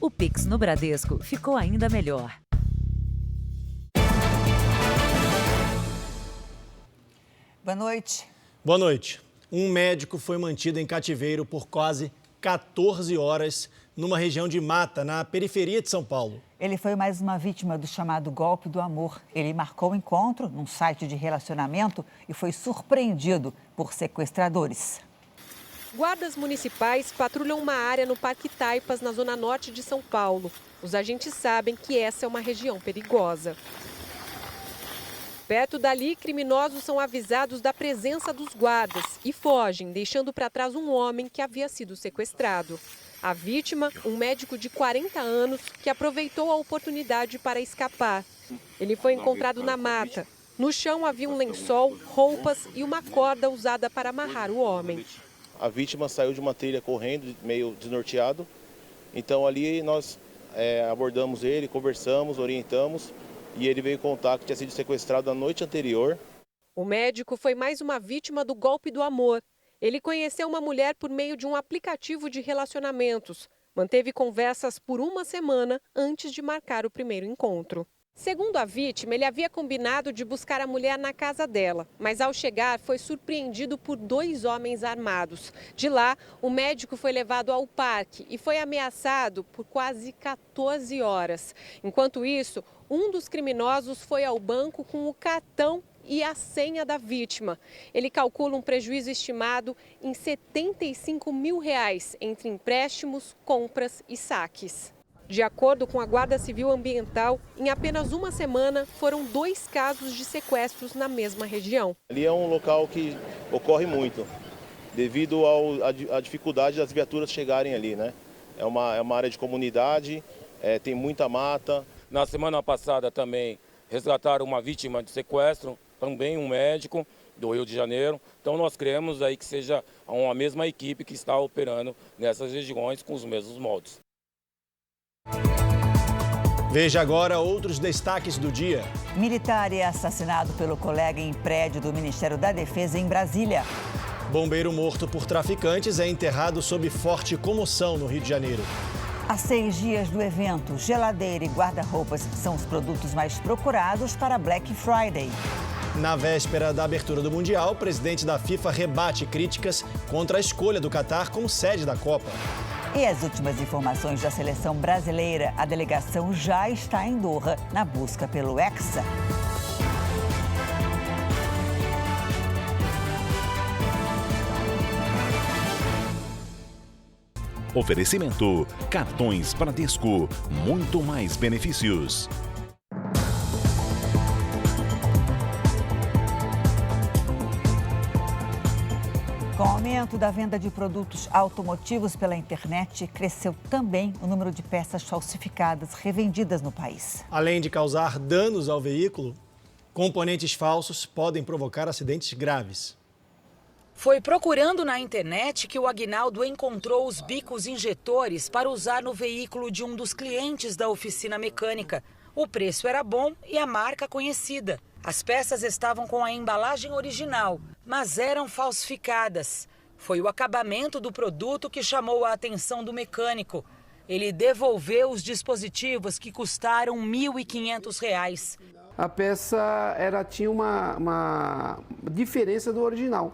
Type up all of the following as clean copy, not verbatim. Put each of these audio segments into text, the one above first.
O Pix no Bradesco ficou ainda melhor. Boa noite. Boa noite. Um médico foi mantido em cativeiro por quase 14 horas numa região de mata, na periferia de São Paulo. Ele foi mais uma vítima do chamado golpe do amor. Ele marcou o encontro num site de relacionamento e foi surpreendido por sequestradores. Guardas municipais patrulham uma área no Parque Taipas, na zona norte de São Paulo. Os agentes sabem que essa é uma região perigosa. Perto dali, criminosos são avisados da presença dos guardas e fogem, deixando para trás um homem que havia sido sequestrado. A vítima, um médico de 40 anos, que aproveitou a oportunidade para escapar. Ele foi encontrado na mata. No chão havia um lençol, roupas e uma corda usada para amarrar o homem. A vítima saiu de uma trilha correndo, meio desnorteado. Então ali nós abordamos ele, conversamos, orientamos. E ele veio contar que tinha sido sequestrado na noite anterior. O médico foi mais uma vítima do golpe do amor. Ele conheceu uma mulher por meio de um aplicativo de relacionamentos. Manteve conversas por uma semana antes de marcar o primeiro encontro. Segundo a vítima, ele havia combinado de buscar a mulher na casa dela, mas ao chegar foi surpreendido por 2 homens armados. De lá, o médico foi levado ao parque e foi ameaçado por quase 14 horas. Enquanto isso, um dos criminosos foi ao banco com o cartão e a senha da vítima. Ele calcula um prejuízo estimado em R$75 mil entre empréstimos, compras e saques. De acordo com a Guarda Civil Ambiental, em apenas uma semana foram 2 casos de sequestros na mesma região. Ali é um local que ocorre muito, devido à dificuldade das viaturas chegarem ali, né? É uma área de comunidade, tem muita mata. Na semana passada também resgataram uma vítima de sequestro, também um médico do Rio de Janeiro. Então nós cremos aí que seja uma mesma equipe que está operando nessas regiões com os mesmos moldes. Veja agora outros destaques do dia. Militar é assassinado pelo colega em prédio do Ministério da Defesa em Brasília. Bombeiro morto por traficantes é enterrado sob forte comoção no Rio de Janeiro. Há 6 dias do evento, geladeira e guarda-roupas são os produtos mais procurados para Black Friday. Na véspera da abertura do Mundial, o presidente da FIFA rebate críticas contra a escolha do Catar como sede da Copa. E as últimas informações da seleção brasileira, a delegação já está em Doha na busca pelo Hexa. Oferecimento: cartões Bradesco, muito mais benefícios. Com o aumento da venda de produtos automotivos pela internet, cresceu também o número de peças falsificadas revendidas no país. Além de causar danos ao veículo, componentes falsos podem provocar acidentes graves. Foi procurando na internet que o Aguinaldo encontrou os bicos injetores para usar no veículo de um dos clientes da oficina mecânica. O preço era bom e a marca conhecida. As peças estavam com a embalagem original, mas eram falsificadas. Foi o acabamento do produto que chamou a atenção do mecânico. Ele devolveu os dispositivos que custaram R$ 1.500. A peça tinha uma diferença do original.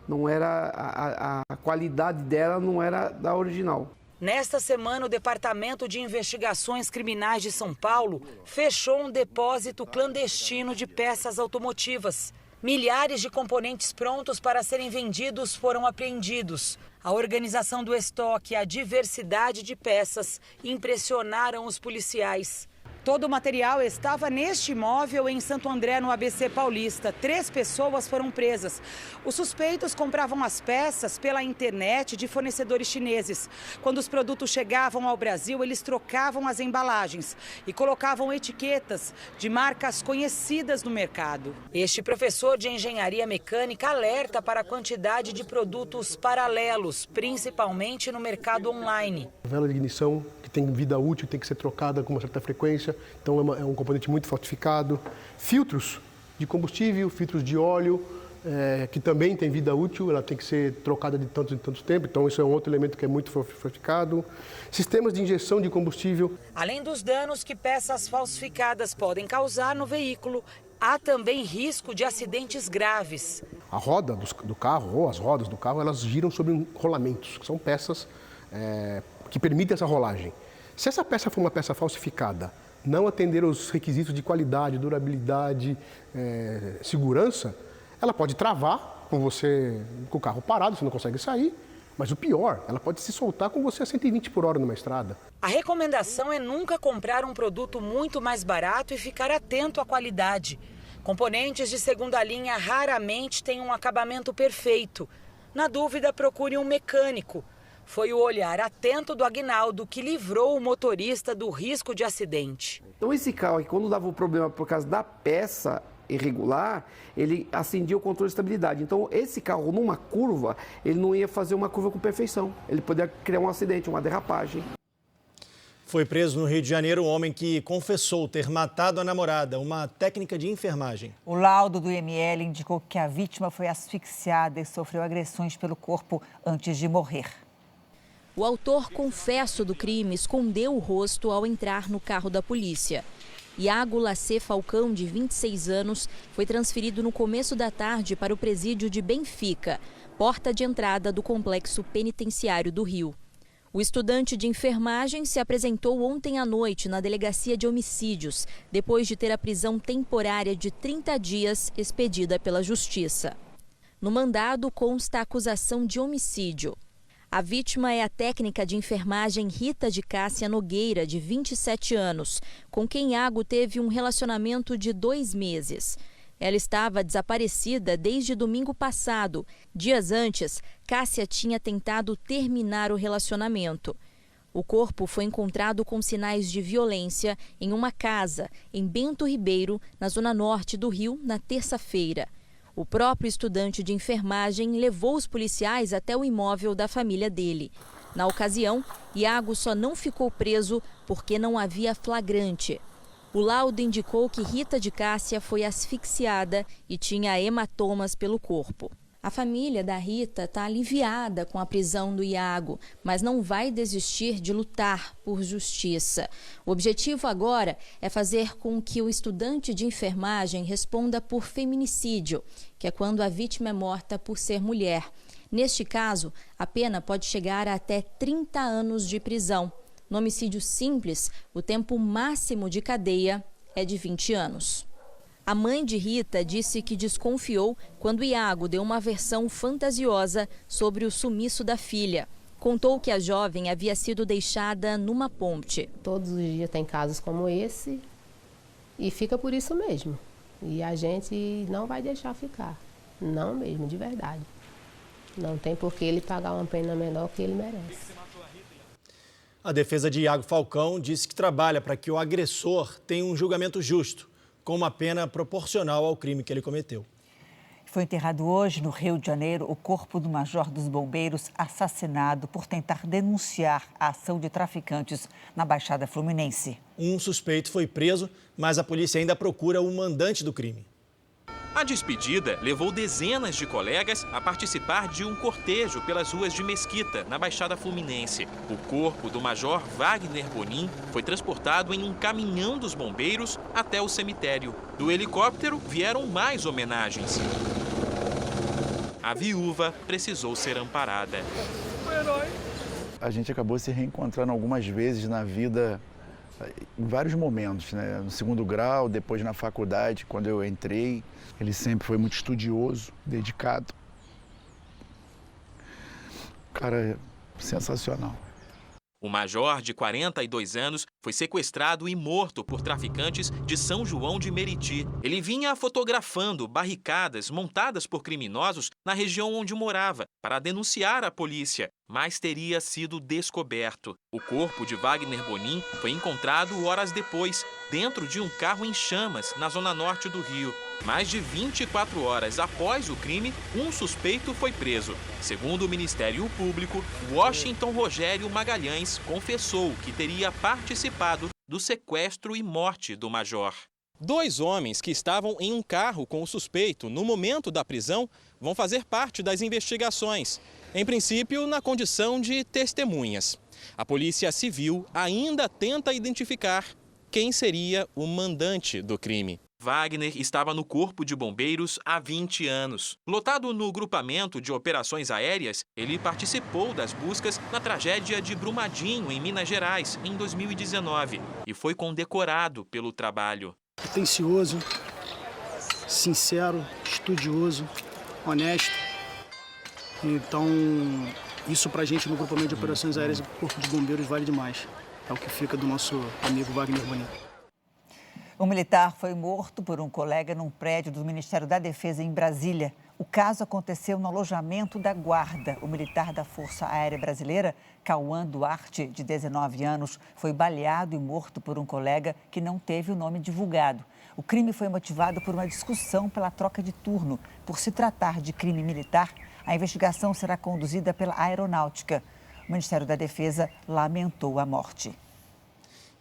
Não era a qualidade dela não era da original. Nesta semana, o Departamento de Investigações Criminais de São Paulo fechou um depósito clandestino de peças automotivas. Milhares de componentes prontos para serem vendidos foram apreendidos. A organização do estoque e a diversidade de peças impressionaram os policiais. Todo o material estava neste imóvel em Santo André, no ABC Paulista. 3 pessoas foram presas. Os suspeitos compravam as peças pela internet de fornecedores chineses. Quando os produtos chegavam ao Brasil, eles trocavam as embalagens e colocavam etiquetas de marcas conhecidas no mercado. Este professor de engenharia mecânica alerta para a quantidade de produtos paralelos, principalmente no mercado online. A vela de ignição, que tem vida útil, tem que ser trocada com uma certa frequência, então é um componente muito falsificado. Filtros de combustível, filtros de óleo, que também tem vida útil, ela tem que ser trocada de tanto em tanto tempo, então isso é um outro elemento que é muito falsificado. Sistemas de injeção de combustível. Além dos danos que peças falsificadas podem causar no veículo, há também risco de acidentes graves. A roda do carro, ou as rodas do carro, elas giram sobre rolamentos, que são peças que permitem essa rolagem. Se essa peça for uma peça falsificada, não atender aos requisitos de qualidade, durabilidade, segurança, ela pode travar com o carro parado, você não consegue sair. Mas o pior, ela pode se soltar com você a 120 por hora numa estrada. A recomendação é nunca comprar um produto muito mais barato e ficar atento à qualidade. Componentes de segunda linha raramente têm um acabamento perfeito. Na dúvida, procure um mecânico. Foi o olhar atento do Aguinaldo que livrou o motorista do risco de acidente. Então esse carro, quando dava um problema por causa da peça irregular, ele acendia o controle de estabilidade. Então, esse carro, numa curva, ele não ia fazer uma curva com perfeição. Ele poderia criar um acidente, uma derrapagem. Foi preso no Rio de Janeiro um homem que confessou ter matado a namorada, uma técnica de enfermagem. O laudo do IML indicou que a vítima foi asfixiada e sofreu agressões pelo corpo antes de morrer. O autor confesso do crime escondeu o rosto ao entrar no carro da polícia. Iago Lacê Falcão, de 26 anos, foi transferido no começo da tarde para o presídio de Benfica, porta de entrada do complexo penitenciário do Rio. O estudante de enfermagem se apresentou ontem à noite na delegacia de homicídios, depois de ter a prisão temporária de 30 dias expedida pela Justiça. No mandado consta a acusação de homicídio. A vítima é a técnica de enfermagem Rita de Cássia Nogueira, de 27 anos, com quem Iago teve um relacionamento de 2 meses. Ela estava desaparecida desde domingo passado. Dias antes, Cássia tinha tentado terminar o relacionamento. O corpo foi encontrado com sinais de violência em uma casa, em Bento Ribeiro, na zona norte do Rio, na terça-feira. O próprio estudante de enfermagem levou os policiais até o imóvel da família dele. Na ocasião, Iago só não ficou preso porque não havia flagrante. O laudo indicou que Rita de Cássia foi asfixiada e tinha hematomas pelo corpo. A família da Rita está aliviada com a prisão do Iago, mas não vai desistir de lutar por justiça. O objetivo agora é fazer com que o estudante de enfermagem responda por feminicídio, que é quando a vítima é morta por ser mulher. Neste caso, a pena pode chegar a até 30 anos de prisão. No homicídio simples, o tempo máximo de cadeia é de 20 anos. A mãe de Rita disse que desconfiou quando Iago deu uma versão fantasiosa sobre o sumiço da filha. Contou que a jovem havia sido deixada numa ponte. Todos os dias tem casos como esse e fica por isso mesmo. E a gente não vai deixar ficar. Não mesmo, de verdade. Não tem por que ele pagar uma pena menor que ele merece. A defesa de Iago Falcão disse que trabalha para que o agressor tenha um julgamento justo, com uma pena proporcional ao crime que ele cometeu. Foi enterrado hoje, no Rio de Janeiro, o corpo do major dos bombeiros assassinado por tentar denunciar a ação de traficantes na Baixada Fluminense. Um suspeito foi preso, mas a polícia ainda procura o mandante do crime. A despedida levou dezenas de colegas a participar de um cortejo pelas ruas de Mesquita, na Baixada Fluminense. O corpo do major Wagner Bonin foi transportado em um caminhão dos bombeiros até o cemitério. Do helicóptero vieram mais homenagens. A viúva precisou ser amparada. A gente acabou se reencontrando algumas vezes na vida, em vários momentos, né? No segundo grau, depois na faculdade, quando eu entrei. Ele sempre foi muito estudioso, dedicado. Cara, sensacional. O major, de 42 anos, foi sequestrado e morto por traficantes de São João de Meriti. Ele vinha fotografando barricadas montadas por criminosos na região onde morava, para denunciar a polícia, mas teria sido descoberto. O corpo de Wagner Bonin foi encontrado horas depois, dentro de um carro em chamas, na zona norte do Rio. Mais de 24 horas após o crime, um suspeito foi preso. Segundo o Ministério Público, Washington Rogério Magalhães confessou que teria participado do sequestro e morte do major. 2 homens que estavam em um carro com o suspeito no momento da prisão vão fazer parte das investigações, em princípio na condição de testemunhas. A Polícia Civil ainda tenta identificar quem seria o mandante do crime. Wagner estava no Corpo de Bombeiros há 20 anos. Lotado no grupamento de operações aéreas, ele participou das buscas na tragédia de Brumadinho, em Minas Gerais, em 2019, e foi condecorado pelo trabalho. Atencioso, sincero, estudioso, honesto. Então, isso pra gente no grupamento de operações aéreas do Corpo de Bombeiros vale demais. É o que fica do nosso amigo Wagner Bonito. Um militar foi morto por um colega num prédio do Ministério da Defesa em Brasília. O caso aconteceu no alojamento da Guarda. O militar da Força Aérea Brasileira, Cauã Duarte, de 19 anos, foi baleado e morto por um colega que não teve o nome divulgado. O crime foi motivado por uma discussão pela troca de turno. Por se tratar de crime militar, a investigação será conduzida pela Aeronáutica. O Ministério da Defesa lamentou a morte.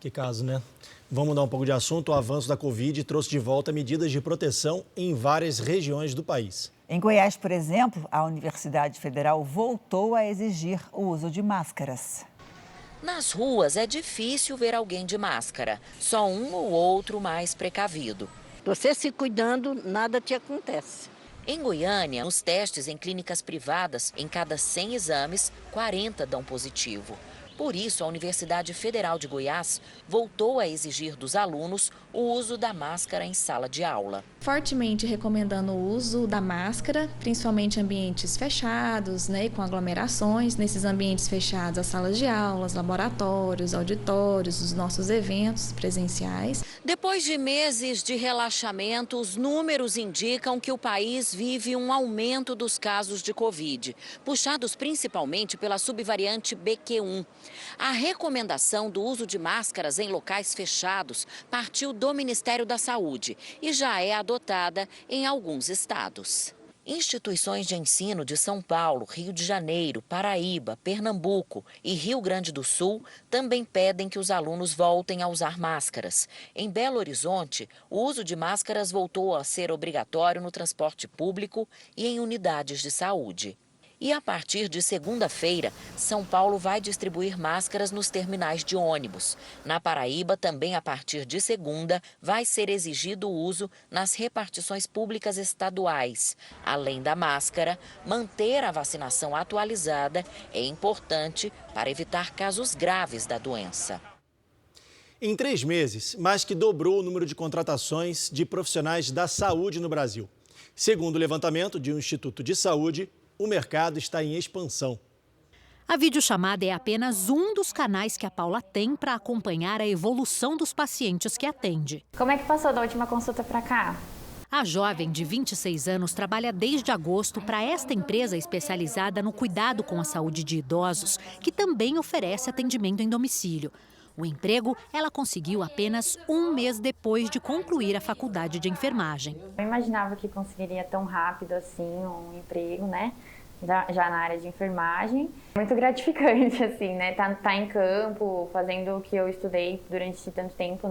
Que caso, né? Vamos mudar um pouco de assunto. O avanço da Covid trouxe de volta medidas de proteção em várias regiões do país. Em Goiás, por exemplo, a Universidade Federal voltou a exigir o uso de máscaras. Nas ruas é difícil ver alguém de máscara, só um ou outro mais precavido. Você se cuidando, nada te acontece. Em Goiânia, nos testes em clínicas privadas, em cada 100 exames, 40 dão positivo. Por isso, a Universidade Federal de Goiás voltou a exigir dos alunos o uso da máscara em sala de aula. Fortemente recomendando o uso da máscara, principalmente em ambientes fechados, com aglomerações. Nesses ambientes fechados, as salas de aulas, laboratórios, auditórios, os nossos eventos presenciais. Depois de meses de relaxamento, os números indicam que o país vive um aumento dos casos de Covid, puxados principalmente pela subvariante BQ1. A recomendação do uso de máscaras em locais fechados partiu do Ministério da Saúde e já é adotada em alguns estados. Instituições de ensino de São Paulo, Rio de Janeiro, Paraíba, Pernambuco e Rio Grande do Sul também pedem que os alunos voltem a usar máscaras. Em Belo Horizonte, o uso de máscaras voltou a ser obrigatório no transporte público e em unidades de saúde. E a partir de segunda-feira, São Paulo vai distribuir máscaras nos terminais de ônibus. Na Paraíba, também a partir de segunda, vai ser exigido o uso nas repartições públicas estaduais. Além da máscara, manter a vacinação atualizada é importante para evitar casos graves da doença. Em 3 meses, mais que dobrou o número de contratações de profissionais da saúde no Brasil. Segundo o levantamento de um Instituto de Saúde, o mercado está em expansão. A videochamada é apenas um dos canais que a Paula tem para acompanhar a evolução dos pacientes que atende. Como é que passou da última consulta para cá? A jovem de 26 anos trabalha desde agosto para esta empresa especializada no cuidado com a saúde de idosos, que também oferece atendimento em domicílio. O emprego ela conseguiu apenas 1 mês depois de concluir a faculdade de enfermagem. Eu imaginava que conseguiria tão rápido assim um emprego, já na área de enfermagem. Muito gratificante, assim, tá em campo, fazendo o que eu estudei durante tanto tempo,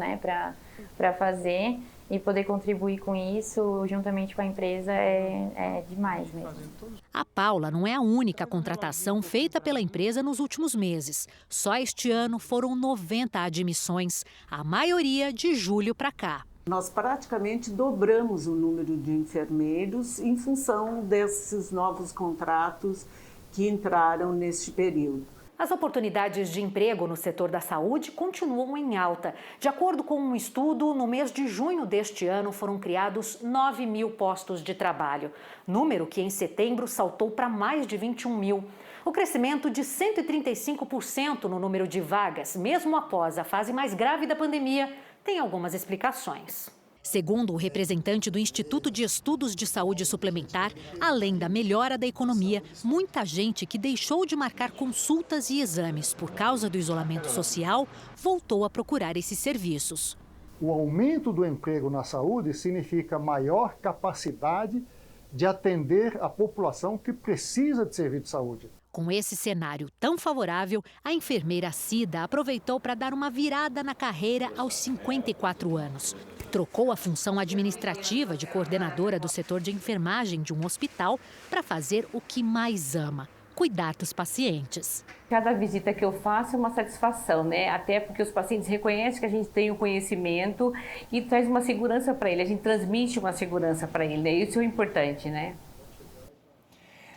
para fazer. E poder contribuir com isso, juntamente com a empresa, é demais mesmo. A Paula não é a única contratação feita pela empresa nos últimos meses. Só este ano foram 90 admissões, a maioria de julho para cá. Nós praticamente dobramos o número de enfermeiros em função desses novos contratos que entraram neste período. As oportunidades de emprego no setor da saúde continuam em alta. De acordo com um estudo, no mês de junho deste ano foram criados 9 mil postos de trabalho, número que em setembro saltou para mais de 21 mil. O crescimento de 135% no número de vagas, mesmo após a fase mais grave da pandemia, tem algumas explicações. Segundo o representante do Instituto de Estudos de Saúde Suplementar, além da melhora da economia, muita gente que deixou de marcar consultas e exames por causa do isolamento social voltou a procurar esses serviços. O aumento do emprego na saúde significa maior capacidade de atender a população que precisa de serviço de saúde. Com esse cenário tão favorável, a enfermeira Cida aproveitou para dar uma virada na carreira aos 54 anos. Trocou a função administrativa de coordenadora do setor de enfermagem de um hospital para fazer o que mais ama: cuidar dos pacientes. Cada visita que eu faço é uma satisfação, né? Até porque os pacientes reconhecem que a gente tem o conhecimento e traz uma segurança para ele, a gente transmite uma segurança para ele, né? Isso é importante, né?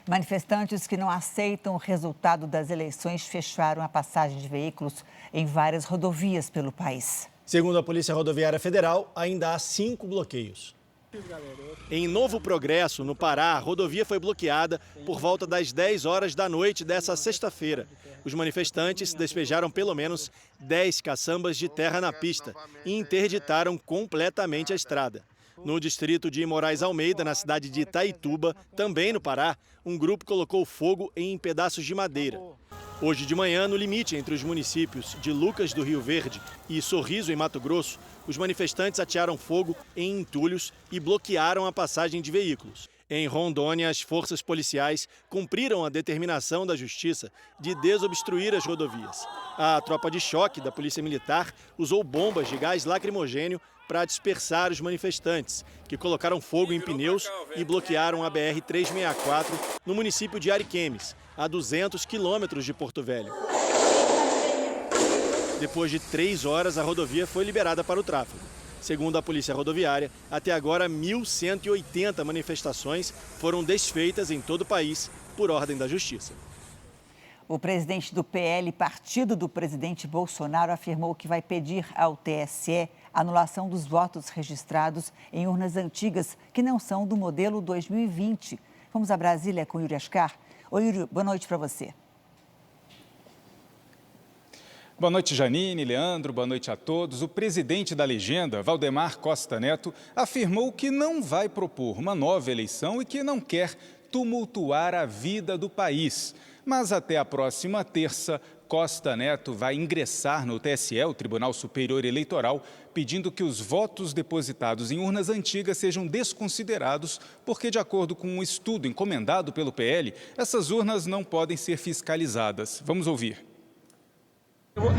Manifestantes que não aceitam o resultado das eleições fecharam a passagem de veículos em várias rodovias pelo país. Segundo a Polícia Rodoviária Federal, ainda há 5 bloqueios. Em Novo Progresso, no Pará, a rodovia foi bloqueada por volta das 10 horas da noite dessa sexta-feira. Os manifestantes despejaram pelo menos 10 caçambas de terra na pista e interditaram completamente a estrada. No distrito de Moraes Almeida, na cidade de Itaituba, também no Pará, um grupo colocou fogo em pedaços de madeira. Hoje de manhã, no limite entre os municípios de Lucas do Rio Verde e Sorriso, em Mato Grosso, os manifestantes atearam fogo em entulhos e bloquearam a passagem de veículos. Em Rondônia, as forças policiais cumpriram a determinação da Justiça de desobstruir as rodovias. A tropa de choque da Polícia Militar usou bombas de gás lacrimogênio para dispersar os manifestantes, que colocaram fogo em pneus e bloquearam a BR-364 no município de Ariquemes, a 200 quilômetros de Porto Velho. Depois de 3 horas, a rodovia foi liberada para o tráfego. Segundo a Polícia Rodoviária, até agora 1.180 manifestações foram desfeitas em todo o país por ordem da Justiça. O presidente do PL, partido do presidente Bolsonaro, afirmou que vai pedir ao TSE a anulação dos votos registrados em urnas antigas que não são do modelo 2020. Vamos a Brasília com Yuri Ascar. Oi, Yuri, boa noite para você. Boa noite, Janine, Leandro, boa noite a todos. O presidente da legenda, Valdemar Costa Neto, afirmou que não vai propor uma nova eleição e que não quer tumultuar a vida do país. Mas até a próxima terça, Costa Neto vai ingressar no TSE, o Tribunal Superior Eleitoral, pedindo que os votos depositados em urnas antigas sejam desconsiderados, porque, de acordo com um estudo encomendado pelo PL, essas urnas não podem ser fiscalizadas. Vamos ouvir.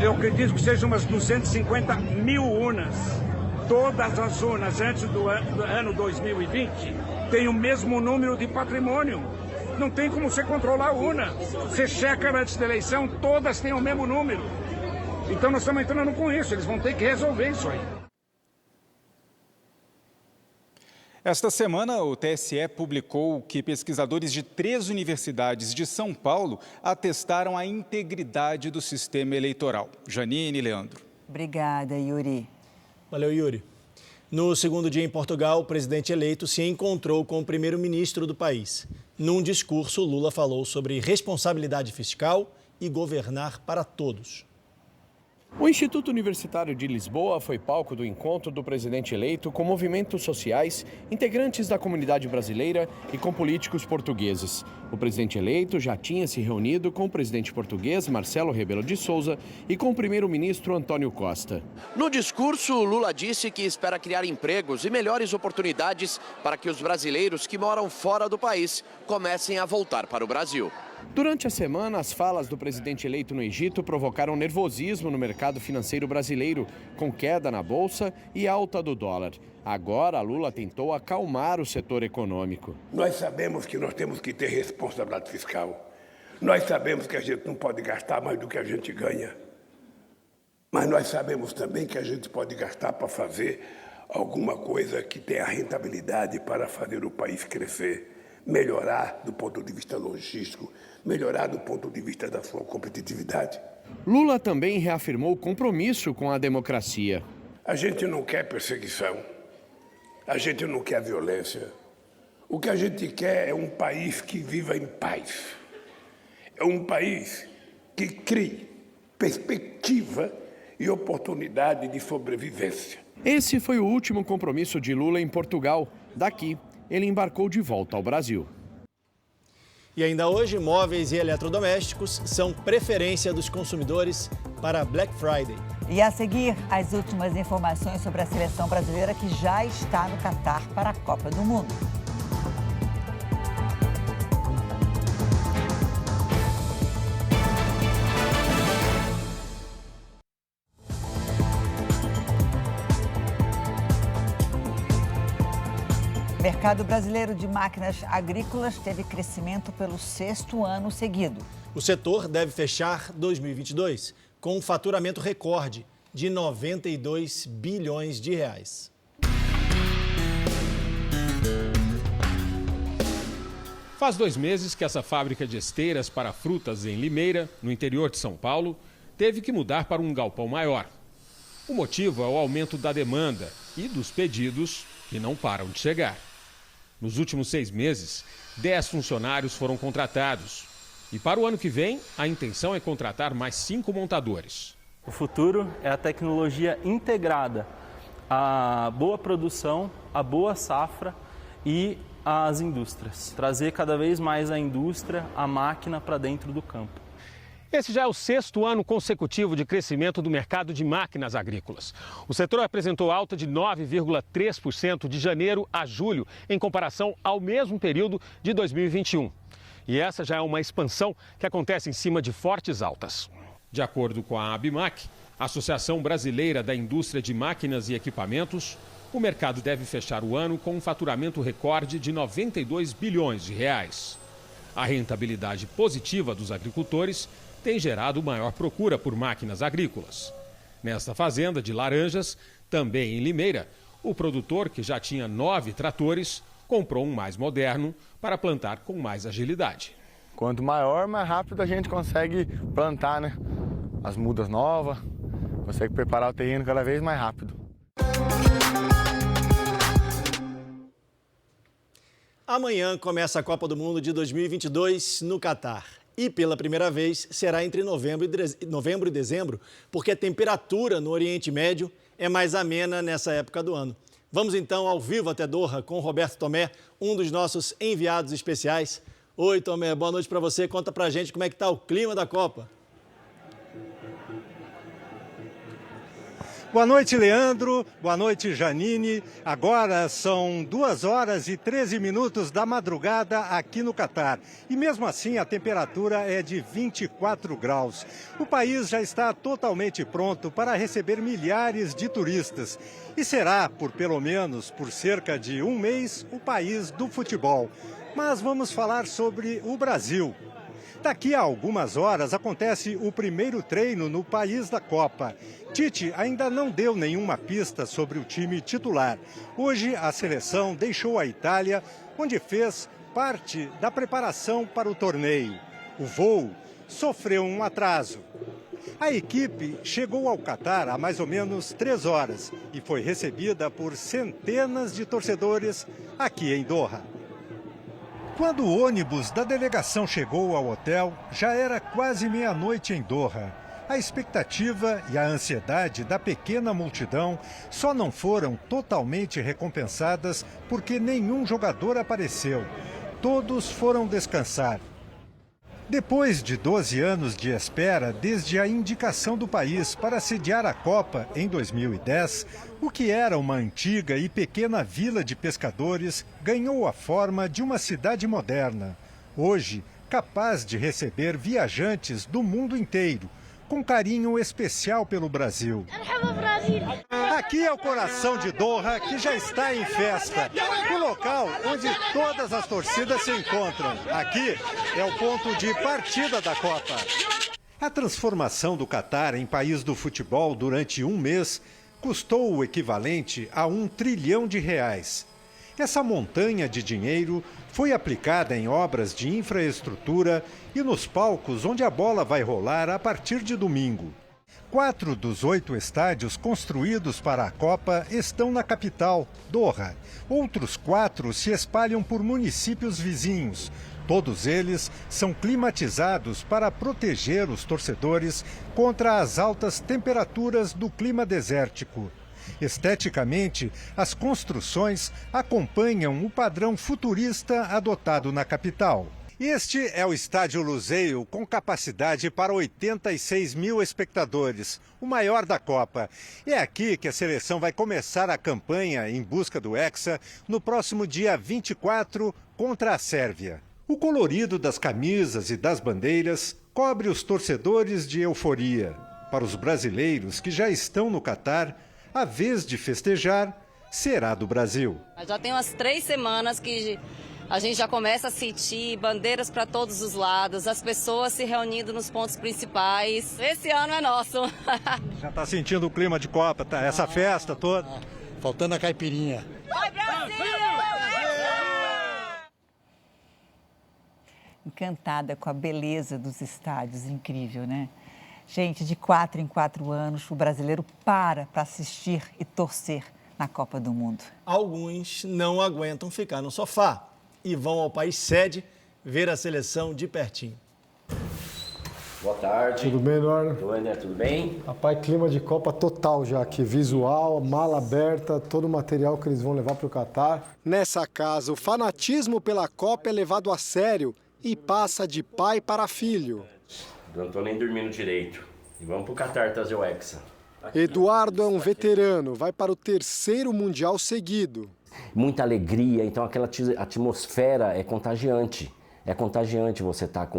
Eu acredito que sejam umas 250 mil urnas. Todas as urnas antes do ano 2020 têm o mesmo número de patrimônio. Não tem como você controlar a urna. Você checa antes da eleição, todas têm o mesmo número. Então nós estamos entrando com isso, eles vão ter que resolver isso aí. Esta semana, o TSE publicou que pesquisadores de 3 universidades de São Paulo atestaram a integridade do sistema eleitoral. Janine e Leandro. Obrigada, Yuri. Valeu, Yuri. No segundo dia em Portugal, o presidente eleito se encontrou com o primeiro-ministro do país. Num discurso, Lula falou sobre responsabilidade fiscal e governar para todos. O Instituto Universitário de Lisboa foi palco do encontro do presidente eleito com movimentos sociais, integrantes da comunidade brasileira e com políticos portugueses. O presidente eleito já tinha se reunido com o presidente português Marcelo Rebelo de Sousa e com o primeiro-ministro Antônio Costa. No discurso, Lula disse que espera criar empregos e melhores oportunidades para que os brasileiros que moram fora do país comecem a voltar para o Brasil. Durante a semana, as falas do presidente eleito no Egito provocaram nervosismo no mercado financeiro brasileiro, com queda na bolsa e alta do dólar. Agora, Lula tentou acalmar o setor econômico. Nós sabemos que nós temos que ter responsabilidade fiscal. Nós sabemos que a gente não pode gastar mais do que a gente ganha. Mas nós sabemos também que a gente pode gastar para fazer alguma coisa que tenha rentabilidade para fazer o país crescer. Melhorar do ponto de vista logístico, melhorar do ponto de vista da sua competitividade. Lula também reafirmou o compromisso com a democracia. A gente não quer perseguição, a gente não quer violência. O que a gente quer é um país que viva em paz. É um país que crie perspectiva e oportunidade de sobrevivência. Esse foi o último compromisso de Lula em Portugal. Daqui, ele embarcou de volta ao Brasil. E ainda hoje, móveis e eletrodomésticos são preferência dos consumidores para Black Friday. E a seguir, as últimas informações sobre a seleção brasileira que já está no Catar para a Copa do Mundo. O mercado brasileiro de máquinas agrícolas teve crescimento pelo 6º ano seguido. O setor deve fechar 2022 com um faturamento recorde de 92 bilhões de reais. Faz 2 meses que essa fábrica de esteiras para frutas em Limeira, no interior de São Paulo, teve que mudar para um galpão maior. O motivo é o aumento da demanda e dos pedidos que não param de chegar. Nos últimos 6 meses, 10 funcionários foram contratados. E para o ano que vem, a intenção é contratar mais 5 montadores. O futuro é a tecnologia integrada, a boa produção, a boa safra e as indústrias. Trazer cada vez mais a indústria, a máquina para dentro do campo. Esse já é o 6º ano consecutivo de crescimento do mercado de máquinas agrícolas. O setor apresentou alta de 9,3% de janeiro a julho, em comparação ao mesmo período de 2021. E essa já é uma expansão que acontece em cima de fortes altas. De acordo com a ABMAC, Associação Brasileira da Indústria de Máquinas e Equipamentos, o mercado deve fechar o ano com um faturamento recorde de 92 bilhões de reais. A rentabilidade positiva dos agricultores tem gerado maior procura por máquinas agrícolas. Nesta fazenda de Laranjas, também em Limeira, o produtor, que já tinha 9 tratores, comprou um mais moderno para plantar com mais agilidade. Quanto maior, mais rápido a gente consegue plantar, né? As mudas novas, consegue preparar o terreno cada vez mais rápido. Amanhã começa a Copa do Mundo de 2022 no Catar. E pela primeira vez será entre novembro e dezembro, porque a temperatura no Oriente Médio é mais amena nessa época do ano. Vamos então ao vivo até Doha com Roberto Tomé, um dos nossos enviados especiais. Oi, Tomé, boa noite para você. Conta pra gente como é que está o clima da Copa. Boa noite, Leandro. Boa noite, Janine. Agora são 2h13 da madrugada aqui no Catar. E mesmo assim a temperatura é de 24 graus. O país já está totalmente pronto para receber milhares de turistas. E será, por pelo menos por cerca de um mês, o país do futebol. Mas vamos falar sobre o Brasil. Daqui a algumas horas acontece o primeiro treino no país da Copa. Tite ainda não deu nenhuma pista sobre o time titular. Hoje a seleção deixou a Itália, onde fez parte da preparação para o torneio. O voo sofreu um atraso. A equipe chegou ao Catar há mais ou menos 3 horas e foi recebida por centenas de torcedores aqui em Doha. Quando o ônibus da delegação chegou ao hotel, já era quase meia-noite em Doha. A expectativa e a ansiedade da pequena multidão só não foram totalmente recompensadas porque nenhum jogador apareceu. Todos foram descansar. Depois de 12 anos de espera desde a indicação do país para sediar a Copa em 2010, o que era uma antiga e pequena vila de pescadores ganhou a forma de uma cidade moderna. Hoje, capaz de receber viajantes do mundo inteiro, com carinho especial pelo Brasil. Aqui é o coração de Doha, que já está em festa. O local onde todas as torcidas se encontram. Aqui é o ponto de partida da Copa. A transformação do Catar em país do futebol durante um mês custou o equivalente a R$1 trilhão. Essa montanha de dinheiro foi aplicada em obras de infraestrutura e nos palcos onde a bola vai rolar a partir de domingo. 4 dos 8 estádios construídos para a Copa estão na capital, Doha. Outros 4 se espalham por municípios vizinhos. Todos eles são climatizados para proteger os torcedores contra as altas temperaturas do clima desértico. Esteticamente, as construções acompanham o padrão futurista adotado na capital. Este é o Estádio Lusail, com capacidade para 86 mil espectadores, o maior da Copa. É aqui que a seleção vai começar a campanha em busca do Hexa no próximo dia 24 contra a Sérvia. O colorido das camisas e das bandeiras cobre os torcedores de euforia. Para os brasileiros que já estão no Catar, a vez de festejar será do Brasil. Já tem umas 3 semanas que a gente já começa a sentir bandeiras para todos os lados, as pessoas se reunindo nos pontos principais. Esse ano é nosso. Já está sentindo o clima de Copa, tá? Essa festa toda? Faltando a caipirinha. Vai, Brasil! Encantada com a beleza dos estádios, incrível, né? Gente, de 4 em 4 anos, o brasileiro para assistir e torcer na Copa do Mundo. Alguns não aguentam ficar no sofá e vão ao país sede ver a seleção de pertinho. Boa tarde. Tudo bem, Eduardo? Oi, André, tudo bem? Rapaz, clima de Copa total já aqui. Visual, mala aberta, todo o material que eles vão levar para o Catar. Nessa casa, o fanatismo pela Copa é levado a sério e passa de pai para filho. Não estou nem dormindo direito. E vamos para o Catar trazer o Hexa. Eduardo é um veterano, vai para o 3º Mundial seguido. Muita alegria, então aquela atmosfera é contagiante. É contagiante você estar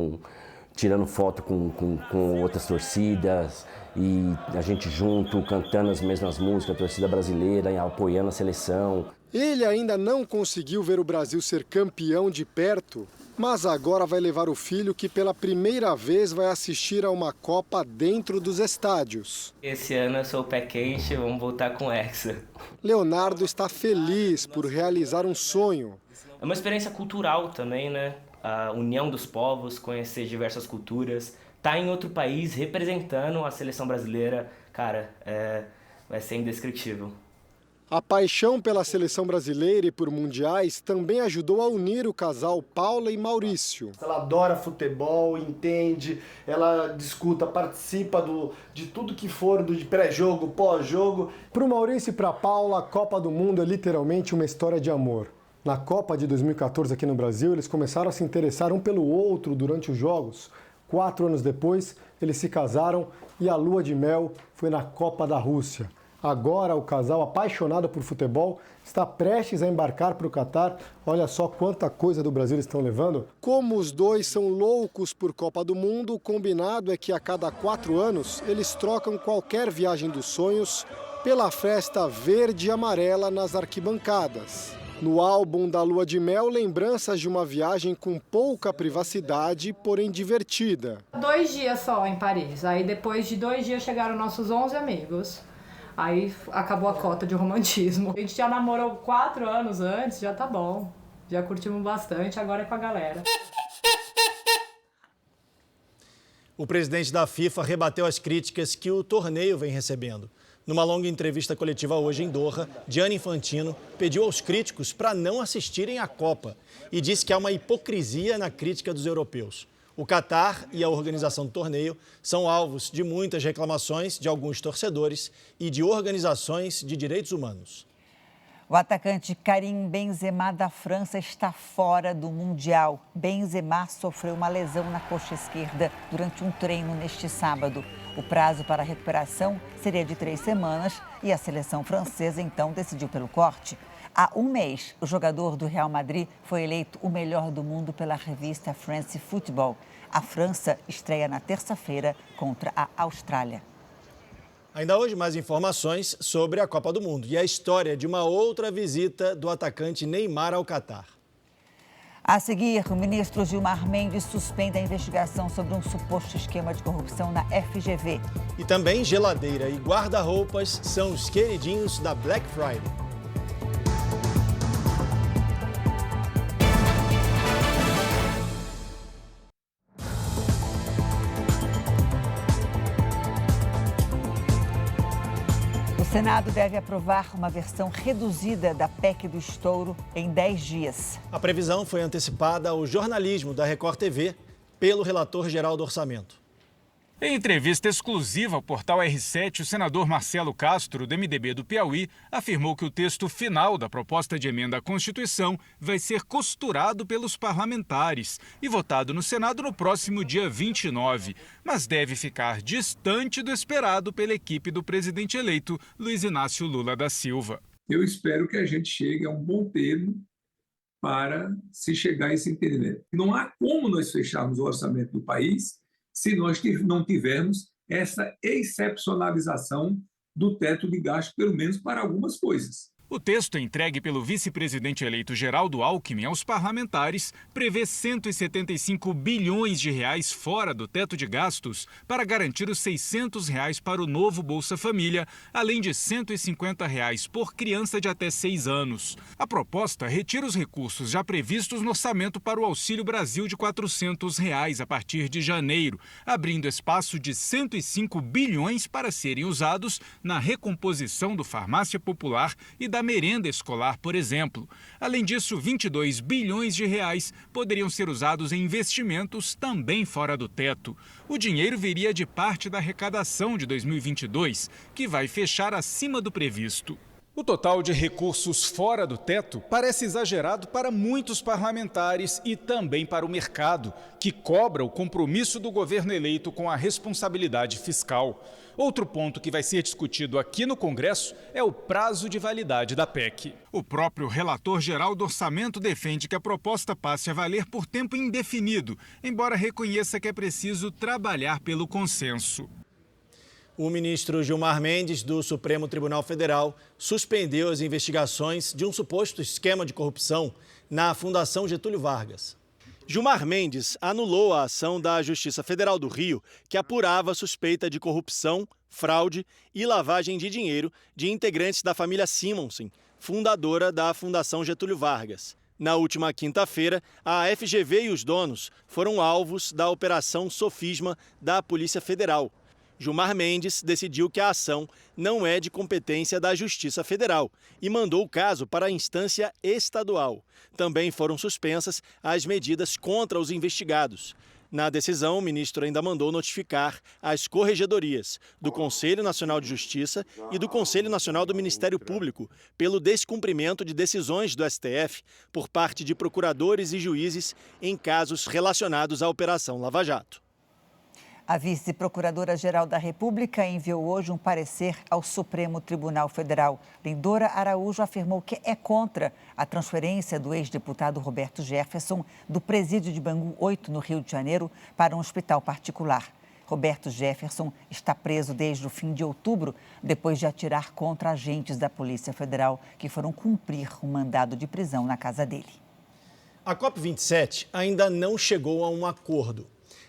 tirando foto com outras torcidas e a gente junto, cantando as mesmas músicas, a torcida brasileira, apoiando a seleção. Ele ainda não conseguiu ver o Brasil ser campeão de perto, mas agora vai levar o filho que pela primeira vez vai assistir a uma Copa dentro dos estádios. Esse ano eu sou o pé quente, vamos voltar com o Hexa. Leonardo está feliz por realizar um sonho. É uma experiência cultural também, né? A união dos povos, conhecer diversas culturas, estar em outro país representando a seleção brasileira, cara, vai ser indescritível. A paixão pela seleção brasileira e por mundiais também ajudou a unir o casal Paula e Maurício. Ela adora futebol, entende, ela discuta, participa de tudo que for, de pré-jogo, pós-jogo. Para o Maurício e para a Paula, a Copa do Mundo é literalmente uma história de amor. Na Copa de 2014 aqui no Brasil, eles começaram a se interessar um pelo outro durante os jogos. 4 anos depois, eles se casaram e a lua de mel foi na Copa da Rússia. Agora, o casal apaixonado por futebol está prestes a embarcar para o Catar. Olha só quanta coisa do Brasil eles estão levando. Como os dois são loucos por Copa do Mundo, o combinado é que a cada 4 anos eles trocam qualquer viagem dos sonhos pela festa verde e amarela nas arquibancadas. No álbum da lua de mel, lembranças de uma viagem com pouca privacidade, porém divertida. 2 dias só em Paris. Aí depois de 2 dias chegaram nossos 11 amigos. Aí acabou a cota de romantismo. A gente já namorou 4 anos antes, já tá bom. Já curtimos bastante, agora é com a galera. O presidente da FIFA rebateu as críticas que o torneio vem recebendo. Numa longa entrevista coletiva hoje em Doha, Gianni Infantino pediu aos críticos para não assistirem à Copa e disse que há uma hipocrisia na crítica dos europeus. O Catar e a organização do torneio são alvos de muitas reclamações de alguns torcedores e de organizações de direitos humanos. O atacante Karim Benzema da França está fora do Mundial. Benzema sofreu uma lesão na coxa esquerda durante um treino neste sábado. O prazo para a recuperação seria de 3 semanas e a seleção francesa então decidiu pelo corte. Há um mês, o jogador do Real Madrid foi eleito o melhor do mundo pela revista France Football. A França estreia na terça-feira contra a Austrália. Ainda hoje, mais informações sobre a Copa do Mundo e a história de uma outra visita do atacante Neymar ao Catar. A seguir, o ministro Gilmar Mendes suspende a investigação sobre um suposto esquema de corrupção na FGV. E também geladeira e guarda-roupas são os queridinhos da Black Friday. O Senado deve aprovar uma versão reduzida da PEC do estouro em 10 dias. A previsão foi antecipada ao jornalismo da Record TV pelo relator-geral do orçamento. Em entrevista exclusiva ao portal R7, o senador Marcelo Castro, do MDB do Piauí, afirmou que o texto final da proposta de emenda à Constituição vai ser costurado pelos parlamentares e votado no Senado no próximo dia 29, mas deve ficar distante do esperado pela equipe do presidente eleito, Luiz Inácio Lula da Silva. Eu espero que a gente chegue a um bom termo para se chegar a esse entendimento. Não há como nós fecharmos o orçamento do país se nós não tivermos essa excepcionalização do teto de gasto, pelo menos para algumas coisas. O texto entregue pelo vice-presidente eleito Geraldo Alckmin aos parlamentares prevê 175 bilhões de reais fora do teto de gastos para garantir os R$600 para o novo Bolsa Família, além de R$150 por criança de até 6 anos. A proposta retira os recursos já previstos no orçamento para o Auxílio Brasil de R$400 a partir de janeiro, abrindo espaço de 105 bilhões para serem usados na recomposição do Farmácia Popular e da merenda escolar, por exemplo. Além disso, 22 bilhões de reais poderiam ser usados em investimentos também fora do teto. O dinheiro viria de parte da arrecadação de 2022, que vai fechar acima do previsto. O total de recursos fora do teto parece exagerado para muitos parlamentares e também para o mercado, que cobra o compromisso do governo eleito com a responsabilidade fiscal. Outro ponto que vai ser discutido aqui no Congresso é o prazo de validade da PEC. O próprio relator-geral do orçamento defende que a proposta passe a valer por tempo indefinido, embora reconheça que é preciso trabalhar pelo consenso. O ministro Gilmar Mendes, do Supremo Tribunal Federal, suspendeu as investigações de um suposto esquema de corrupção na Fundação Getúlio Vargas. Gilmar Mendes anulou a ação da Justiça Federal do Rio, que apurava a suspeita de corrupção, fraude e lavagem de dinheiro de integrantes da família Simonsen, fundadora da Fundação Getúlio Vargas. Na última quinta-feira, a FGV e os donos foram alvos da Operação Sofisma da Polícia Federal. Gilmar Mendes decidiu que a ação não é de competência da Justiça Federal e mandou o caso para a instância estadual. Também foram suspensas as medidas contra os investigados. Na decisão, o ministro ainda mandou notificar as corregedorias do Conselho Nacional de Justiça e do Conselho Nacional do Ministério Público pelo descumprimento de decisões do STF por parte de procuradores e juízes em casos relacionados à Operação Lava Jato. A vice-procuradora-geral da República enviou hoje um parecer ao Supremo Tribunal Federal. Lindora Araújo afirmou que é contra a transferência do ex-deputado Roberto Jefferson do presídio de Bangu 8, no Rio de Janeiro, para um hospital particular. Roberto Jefferson está preso desde o fim de outubro, depois de atirar contra agentes da Polícia Federal que foram cumprir um mandado de prisão na casa dele. A COP27 ainda não chegou a um acordo.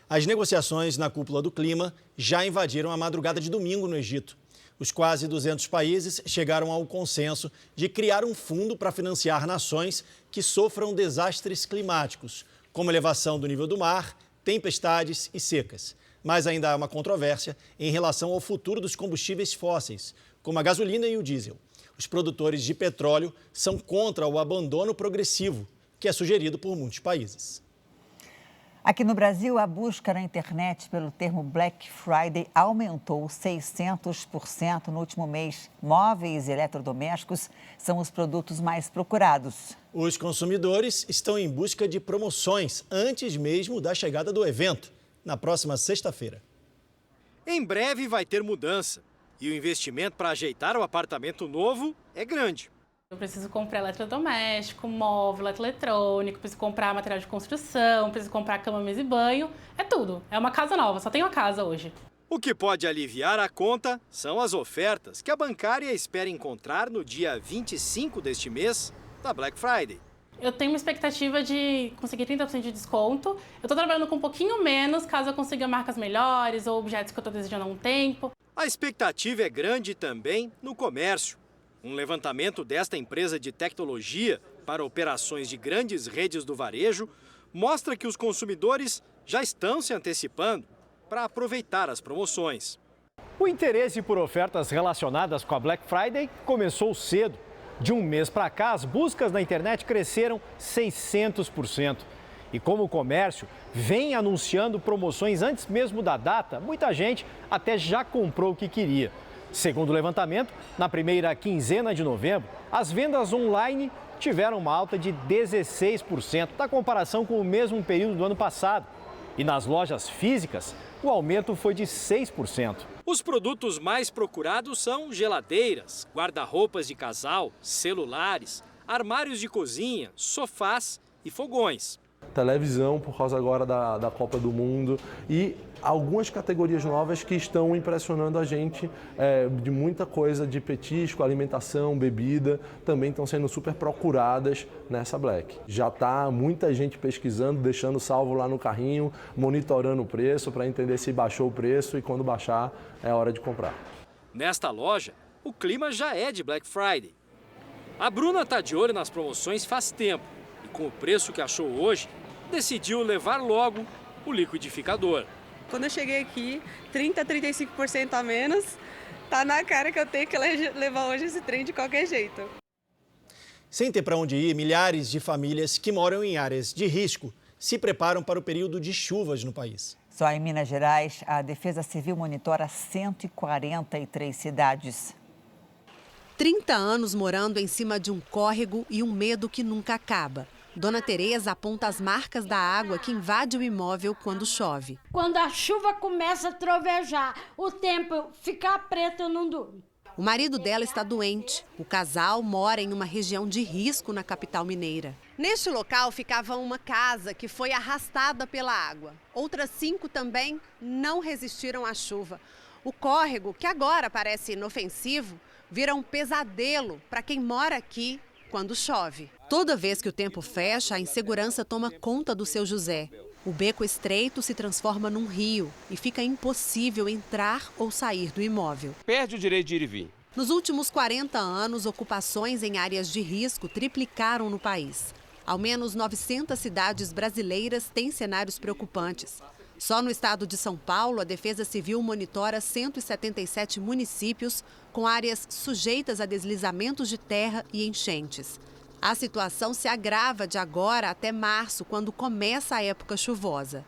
As negociações na cúpula do clima já invadiram a madrugada de domingo no Egito. Os quase 200 países chegaram ao consenso de criar um fundo para financiar nações que sofram desastres climáticos, como elevação do nível do mar, tempestades e secas. Mas ainda há uma controvérsia em relação ao futuro dos combustíveis fósseis, como a gasolina e o diesel. Os produtores de petróleo são contra o abandono progressivo, que é sugerido por muitos países. Aqui no Brasil, a busca na internet pelo termo Black Friday aumentou 600% no último mês. Móveis e eletrodomésticos são os produtos mais procurados. Os consumidores estão em busca de promoções antes mesmo da chegada do evento, na próxima sexta-feira. Em breve vai ter mudança e o investimento para ajeitar o apartamento novo é grande. Eu preciso comprar eletrodoméstico, móvel, eletrônico, preciso comprar material de construção, preciso comprar cama, mesa e banho. É tudo. É uma casa nova, só tenho a casa hoje. O que pode aliviar a conta são as ofertas que a bancária espera encontrar no dia 25 deste mês, da Black Friday. Eu tenho uma expectativa de conseguir 30% de desconto. Eu estou trabalhando com um pouquinho menos, caso eu consiga marcas melhores ou objetos que eu estou desejando há um tempo. A expectativa é grande também no comércio. Um levantamento desta empresa de tecnologia para operações de grandes redes do varejo mostra que os consumidores já estão se antecipando para aproveitar as promoções. O interesse por ofertas relacionadas com a Black Friday começou cedo. De um mês para cá, as buscas na internet cresceram 600%. E como o comércio vem anunciando promoções antes mesmo da data, muita gente até já comprou o que queria. Segundo o levantamento, na primeira quinzena de novembro, as vendas online tiveram uma alta de 16% na comparação com o mesmo período do ano passado. E nas lojas físicas, o aumento foi de 6%. Os produtos mais procurados são geladeiras, guarda-roupas de casal, celulares, armários de cozinha, sofás e fogões. Televisão, por causa agora da Copa do Mundo, e algumas categorias novas que estão impressionando a gente, de muita coisa de petisco, alimentação, bebida, também estão sendo super procuradas nessa Black. Já está muita gente pesquisando, deixando salvo lá no carrinho, monitorando o preço para entender se baixou o preço e quando baixar é hora de comprar. Nesta loja, o clima já é de Black Friday. A Bruna está de olho nas promoções faz tempo e com o preço que achou hoje, decidiu levar logo o liquidificador. Quando eu cheguei aqui, 30% a 35% a menos, tá na cara que eu tenho que levar hoje esse trem de qualquer jeito. Sem ter para onde ir, milhares de famílias que moram em áreas de risco se preparam para o período de chuvas no país. Só em Minas Gerais, a Defesa Civil monitora 143 cidades. 30 anos morando em cima de um córrego e um medo que nunca acaba. Dona Tereza aponta as marcas da água que invade o imóvel quando chove. Quando a chuva começa a trovejar, o tempo ficar preto, eu não durmo. O marido dela está doente. O casal mora em uma região de risco na capital mineira. Neste local ficava uma casa que foi arrastada pela água. Outras 5 também não resistiram à chuva. O córrego, que agora parece inofensivo, vira um pesadelo para quem mora aqui quando chove. Toda vez que o tempo fecha, a insegurança toma conta do seu José. O beco estreito se transforma num rio e fica impossível entrar ou sair do imóvel. Perde o direito de ir e vir. Nos últimos 40 anos, ocupações em áreas de risco triplicaram no país. Ao menos 900 cidades brasileiras têm cenários preocupantes. Só no estado de São Paulo, a Defesa Civil monitora 177 municípios com áreas sujeitas a deslizamentos de terra e enchentes. A situação se agrava de agora até março, quando começa a época chuvosa.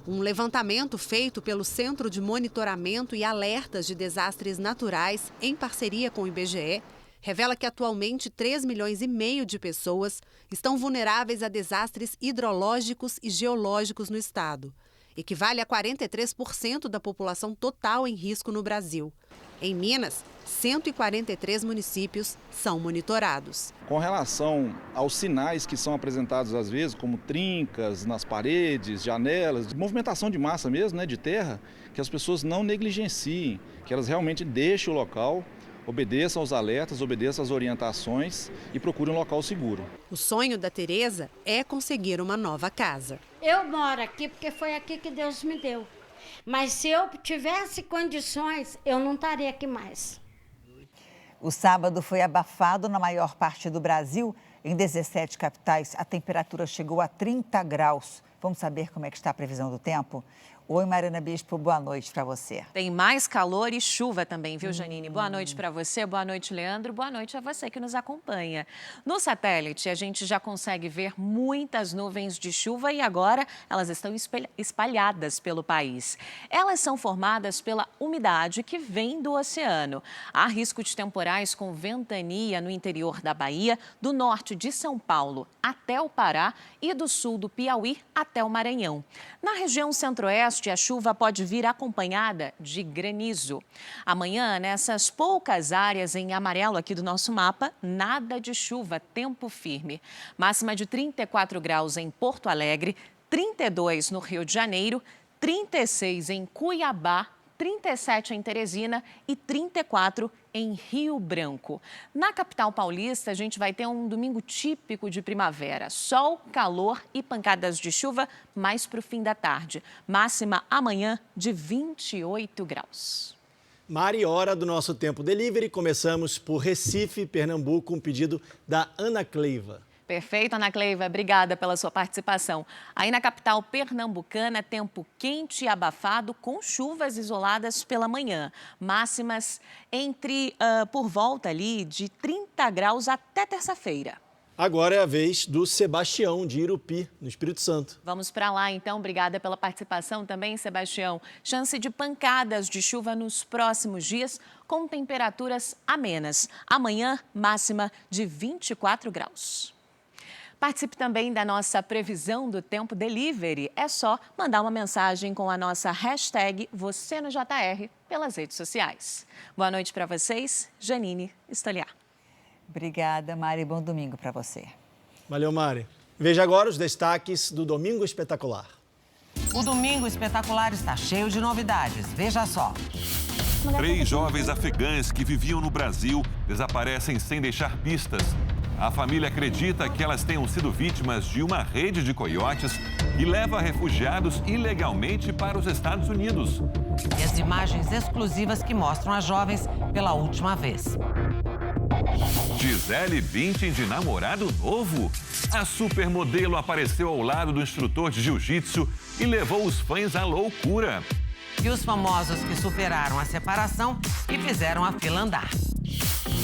Um levantamento feito pelo Centro de Monitoramento e Alertas de Desastres Naturais, em parceria com o IBGE, revela que atualmente 3,5 milhões de pessoas estão vulneráveis a desastres hidrológicos e geológicos no estado. Equivale a 43% da população total em risco no Brasil. Em Minas, 143 municípios são monitorados. Com relação aos sinais que são apresentados às vezes, como trincas nas paredes, janelas, movimentação de massa mesmo, de terra, que as pessoas não negligenciem, que elas realmente deixem o local, obedeçam aos alertas, obedeçam às orientações e procurem um local seguro. O sonho da Tereza é conseguir uma nova casa. Eu moro aqui porque foi aqui que Deus me deu. Mas se eu tivesse condições, eu não estaria aqui mais. O sábado foi abafado na maior parte do Brasil. Em 17 capitais, a temperatura chegou a 30 graus. Vamos saber como é que está a previsão do tempo? Oi, Mariana Bispo, boa noite para você. Tem mais calor e chuva também, viu, Janine? Boa noite para você, boa noite, Leandro, boa noite a você que nos acompanha. No satélite, a gente já consegue ver muitas nuvens de chuva e agora elas estão espalhadas pelo país. Elas são formadas pela umidade que vem do oceano. Há risco de temporais com ventania no interior da Bahia, do norte de São Paulo até o Pará e do sul do Piauí até o Maranhão. Na região centro-oeste, a chuva pode vir acompanhada de granizo. Amanhã, nessas poucas áreas em amarelo aqui do nosso mapa, nada de chuva, tempo firme. Máxima de 34 graus em Porto Alegre, 32 no Rio de Janeiro, 36 em Cuiabá, 37 em Teresina e 34 em Rio Branco. Na capital paulista, a gente vai ter um domingo típico de primavera. Sol, calor e pancadas de chuva mais para o fim da tarde. Máxima amanhã de 28 graus. Mari, hora do nosso Tempo Delivery. Começamos por Recife, Pernambuco, um pedido da Ana Cleiva. Perfeito, Ana Cleiva. Obrigada pela sua participação. Aí na capital pernambucana, tempo quente e abafado com chuvas isoladas pela manhã. Máximas por volta ali de 30 graus até terça-feira. Agora é a vez do Sebastião, de Irupi, no Espírito Santo. Vamos para lá, então. Obrigada pela participação também, Sebastião. Chance de pancadas de chuva nos próximos dias, com temperaturas amenas. Amanhã, máxima de 24 graus. Participe também da nossa previsão do Tempo Delivery. É só mandar uma mensagem com a nossa hashtag #VocêNoJR pelas redes sociais. Boa noite para vocês, Janine Stoliar. Obrigada, Mari. Bom domingo para você. Valeu, Mari. Veja agora os destaques do Domingo Espetacular. O Domingo Espetacular está cheio de novidades. Veja só. 3 jovens afegãs que viviam no Brasil desaparecem sem deixar pistas. A família acredita que elas tenham sido vítimas de uma rede de coiotes que leva refugiados ilegalmente para os Estados Unidos. E as imagens exclusivas que mostram as jovens pela última vez. Gisele Bündchen de namorado novo? A supermodelo apareceu ao lado do instrutor de jiu-jitsu e levou os fãs à loucura. E os famosos que superaram a separação e fizeram a fila andar.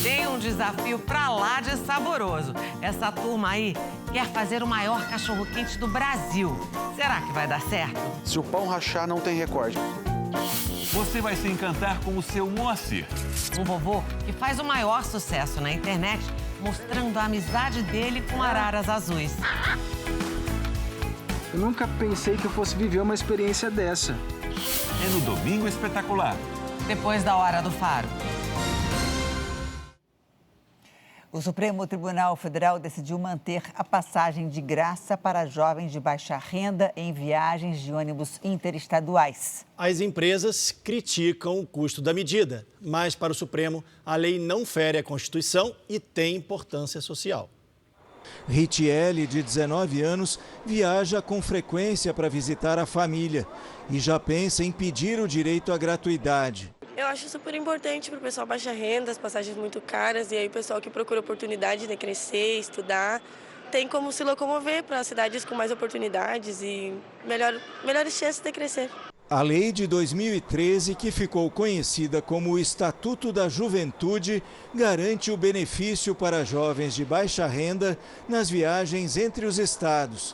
Tem um desafio pra lá de saboroso. Essa turma aí quer fazer o maior cachorro-quente do Brasil. Será que vai dar certo? Se o pão rachar, não tem recorde. Você vai se encantar com o seu Moacir. Um vovô que faz o maior sucesso na internet, mostrando a amizade dele com araras azuis. Eu nunca pensei que eu fosse viver uma experiência dessa. É no Domingo Espetacular. Depois da Hora do Faro. O Supremo Tribunal Federal decidiu manter a passagem de graça para jovens de baixa renda em viagens de ônibus interestaduais. As empresas criticam o custo da medida, mas para o Supremo, a lei não fere a Constituição e tem importância social. Ritiele, de 19 anos, viaja com frequência para visitar a família e já pensa em pedir o direito à gratuidade. Eu acho super importante para o pessoal baixa renda, as passagens muito caras, e aí o pessoal que procura oportunidade de crescer, estudar, tem como se locomover para cidades com mais oportunidades e melhores chances de crescer. A lei de 2013, que ficou conhecida como o Estatuto da Juventude, garante o benefício para jovens de baixa renda nas viagens entre os estados.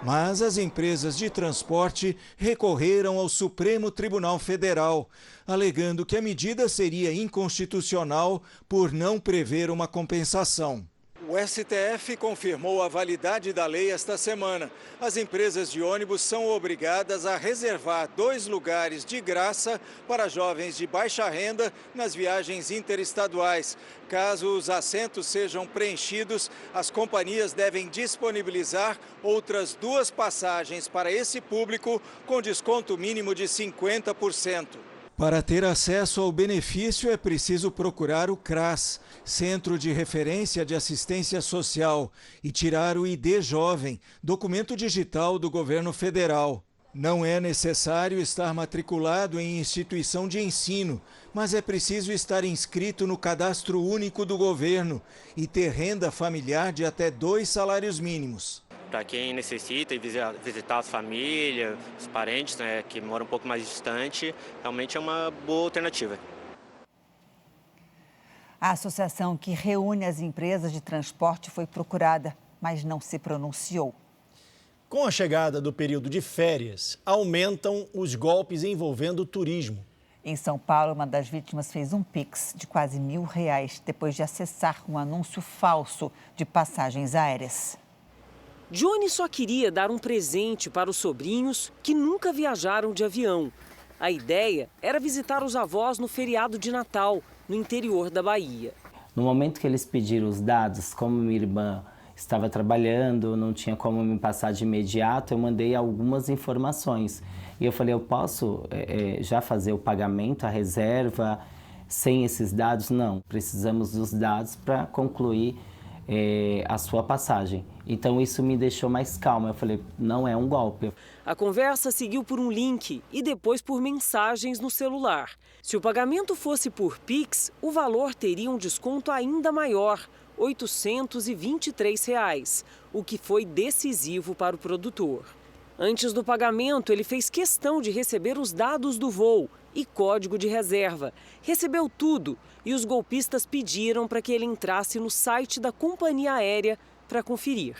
Mas as empresas de transporte recorreram ao Supremo Tribunal Federal, alegando que a medida seria inconstitucional por não prever uma compensação. O STF confirmou a validade da lei esta semana. As empresas de ônibus são obrigadas a reservar 2 lugares de graça para jovens de baixa renda nas viagens interestaduais. Caso os assentos sejam preenchidos, as companhias devem disponibilizar outras 2 passagens para esse público com desconto mínimo de 50%. Para ter acesso ao benefício é preciso procurar o CRAS, Centro de Referência de Assistência Social, e tirar o ID Jovem, documento digital do governo federal. Não é necessário estar matriculado em instituição de ensino, mas é preciso estar inscrito no Cadastro Único do governo e ter renda familiar de até 2 salários mínimos. Para quem necessita e visitar as famílias, os parentes, né, que moram um pouco mais distante, realmente é uma boa alternativa. A associação que reúne as empresas de transporte foi procurada, mas não se pronunciou. Com a chegada do período de férias, aumentam os golpes envolvendo o turismo. Em São Paulo, uma das vítimas fez um Pix de quase R$1.000 depois de acessar um anúncio falso de passagens aéreas. Johnny só queria dar um presente para os sobrinhos que nunca viajaram de avião. A ideia era visitar os avós no feriado de Natal, no interior da Bahia. No momento que eles pediram os dados, como minha irmã estava trabalhando, não tinha como me passar de imediato, eu mandei algumas informações. E eu falei, eu posso já fazer o pagamento, a reserva, sem esses dados? Não, precisamos dos dados para concluir a sua passagem. Então isso me deixou mais calma. Eu falei, não é um golpe. A conversa seguiu por um link e depois por mensagens no celular. Se o pagamento fosse por Pix, o valor teria um desconto ainda maior, R$ 823, o que foi decisivo para o produtor. Antes do pagamento, ele fez questão de receber os dados do voo e código de reserva. Recebeu tudo e os golpistas pediram para que ele entrasse no site da companhia aérea para conferir.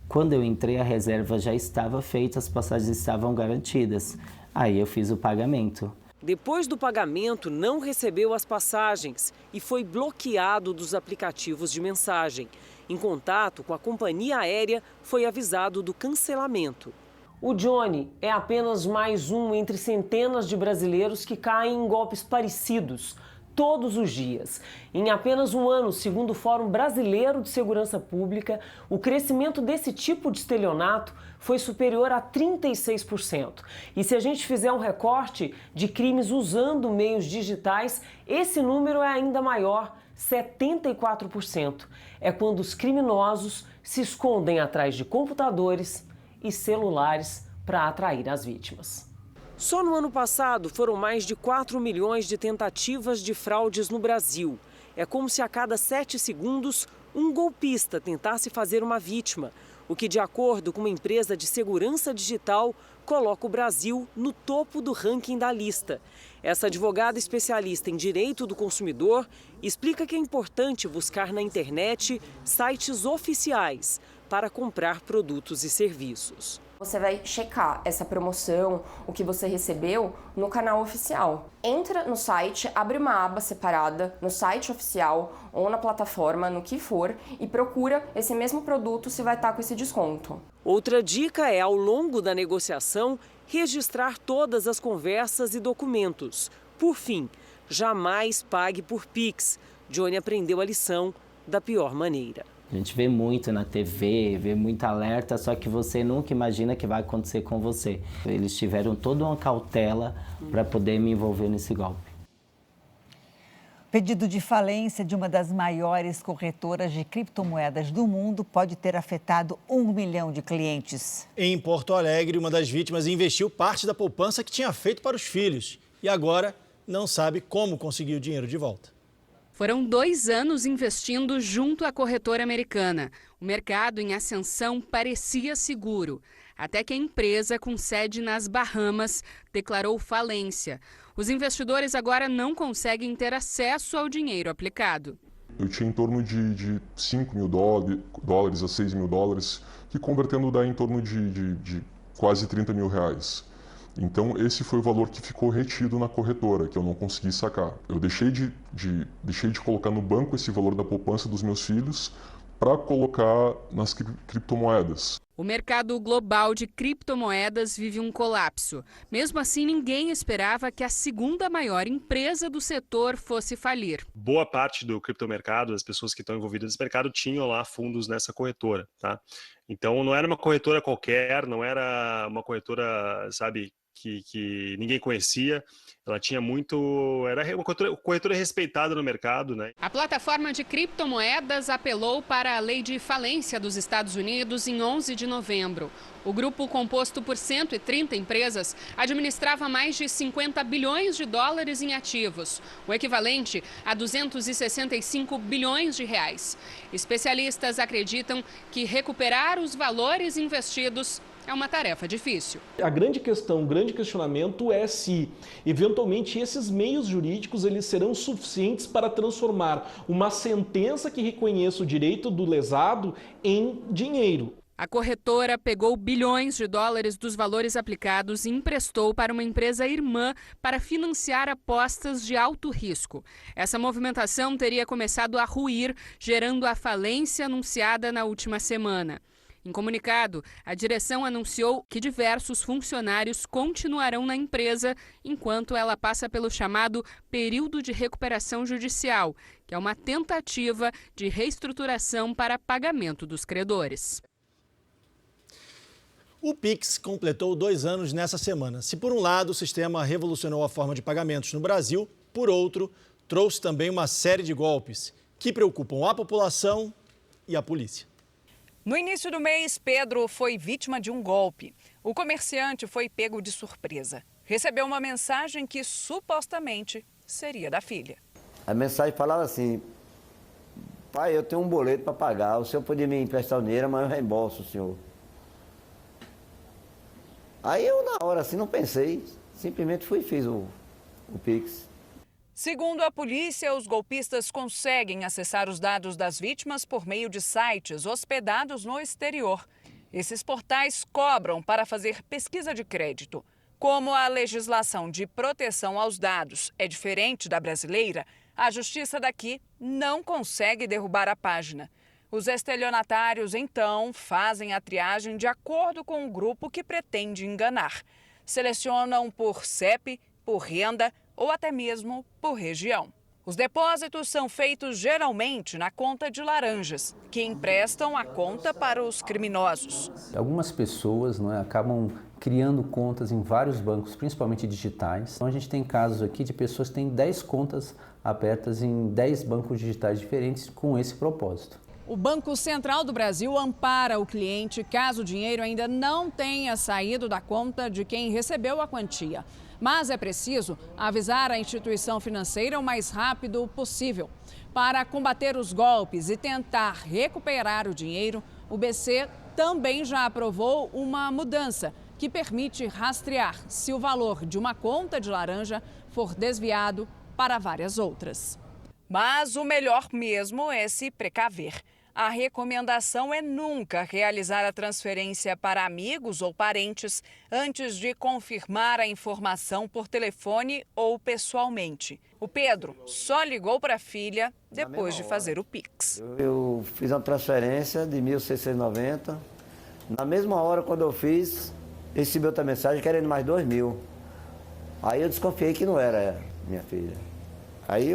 Quando eu entrei, a reserva já estava feita, as passagens estavam garantidas. Aí eu fiz o pagamento. Depois do pagamento, não recebeu as passagens e foi bloqueado dos aplicativos de mensagem. Em contato com a companhia aérea, foi avisado do cancelamento. O Johnny é apenas mais um entre centenas de brasileiros que caem em golpes parecidos. todos os dias. Em apenas um ano, segundo o Fórum Brasileiro de Segurança Pública, o crescimento desse tipo de estelionato foi superior a 36%. E se a gente fizer um recorte de crimes usando meios digitais, esse número é ainda maior, 74%. É quando os criminosos se escondem atrás de computadores e celulares para atrair as vítimas. Só no ano passado foram mais de 4 milhões de tentativas de fraudes no Brasil. É como se a cada 7 segundos um golpista tentasse fazer uma vítima, o que, de acordo com uma empresa de segurança digital, coloca o Brasil no topo do ranking da lista. Essa advogada especialista em direito do consumidor explica que é importante buscar na internet sites oficiais para comprar produtos e serviços. Você vai checar essa promoção, o que você recebeu, no canal oficial. Entra no site, abre uma aba separada no site oficial ou na plataforma, no que for, e procura esse mesmo produto se vai estar com esse desconto. Outra dica é, ao longo da negociação, registrar todas as conversas e documentos. Por fim, jamais pague por Pix. Johnny aprendeu a lição da pior maneira. A gente vê muito na TV, vê muito alerta, só que você nunca imagina que vai acontecer com você. Eles tiveram toda uma cautela para poder me envolver nesse golpe. Pedido de falência de uma das maiores corretoras de criptomoedas do mundo pode ter afetado 1 milhão de clientes. Em Porto Alegre, uma das vítimas investiu parte da poupança que tinha feito para os filhos e agora não sabe como conseguir o dinheiro de volta. Foram 2 anos investindo junto à corretora americana. O mercado em ascensão parecia seguro, até que a empresa, com sede nas Bahamas, declarou falência. Os investidores agora não conseguem ter acesso ao dinheiro aplicado. Eu tinha em torno de 5 mil dólares a 6 mil dólares, que convertendo dá em torno de quase 30 mil reais. Então esse foi o valor que ficou retido na corretora, que eu não consegui sacar. Eu deixei de colocar no banco esse valor da poupança dos meus filhos para colocar nas criptomoedas. O mercado global de criptomoedas vive um colapso. Mesmo assim, ninguém esperava que a segunda maior empresa do setor fosse falir. Boa parte do criptomercado, as pessoas que estão envolvidas nesse mercado, tinham lá fundos nessa corretora, tá? Então não era uma corretora qualquer, não era uma corretora, sabe, que ninguém conhecia. Ela tinha muito... Era uma corretora respeitada no mercado, né? A plataforma de criptomoedas apelou para a lei de falência dos Estados Unidos em 11 de novembro. O grupo, composto por 130 empresas, administrava mais de 50 bilhões de dólares em ativos, o equivalente a 265 bilhões de reais. Especialistas acreditam que recuperar os valores investidos é uma tarefa difícil. A grande questão, o grande questionamento é se, eventualmente, esses meios jurídicos eles serão suficientes para transformar uma sentença que reconheça o direito do lesado em dinheiro. A corretora pegou bilhões de dólares dos valores aplicados e emprestou para uma empresa irmã para financiar apostas de alto risco. Essa movimentação teria começado a ruir, gerando a falência anunciada na última semana. Em comunicado, a direção anunciou que diversos funcionários continuarão na empresa enquanto ela passa pelo chamado período de recuperação judicial, que é uma tentativa de reestruturação para pagamento dos credores. O Pix completou 2 anos nessa semana. Se por um lado o sistema revolucionou a forma de pagamentos no Brasil, por outro, trouxe também uma série de golpes que preocupam a população e a polícia. No início do mês, Pedro foi vítima de um golpe. O comerciante foi pego de surpresa. Recebeu uma mensagem que supostamente seria da filha. A mensagem falava assim: pai, eu tenho um boleto para pagar, o senhor podia me emprestar o dinheiro, mas eu reembolso o senhor. Aí eu, na hora assim, não pensei, simplesmente fui e fiz o Pix. Segundo a polícia, os golpistas conseguem acessar os dados das vítimas por meio de sites hospedados no exterior. Esses portais cobram para fazer pesquisa de crédito. Como a legislação de proteção aos dados é diferente da brasileira, a justiça daqui não consegue derrubar a página. Os estelionatários, então, fazem a triagem de acordo com o grupo que pretende enganar. Selecionam por CEP, por renda ou até mesmo por região. Os depósitos são feitos geralmente na conta de laranjas, que emprestam a conta para os criminosos. Algumas pessoas acabam criando contas em vários bancos, principalmente digitais. Então a gente tem casos aqui de pessoas que têm 10 contas abertas em 10 bancos digitais diferentes com esse propósito. O Banco Central do Brasil ampara o cliente caso o dinheiro ainda não tenha saído da conta de quem recebeu a quantia. Mas é preciso avisar a instituição financeira o mais rápido possível. Para combater os golpes e tentar recuperar o dinheiro, o BC também já aprovou uma mudança que permite rastrear se o valor de uma conta de laranja for desviado para várias outras. Mas o melhor mesmo é se precaver. A recomendação é nunca realizar a transferência para amigos ou parentes antes de confirmar a informação por telefone ou pessoalmente. O Pedro só ligou para a filha depois de fazer o Pix. Eu fiz uma transferência de 1.690. Na mesma hora, quando eu fiz, recebi outra mensagem querendo mais 2.000. Aí eu desconfiei que não era minha filha. Aí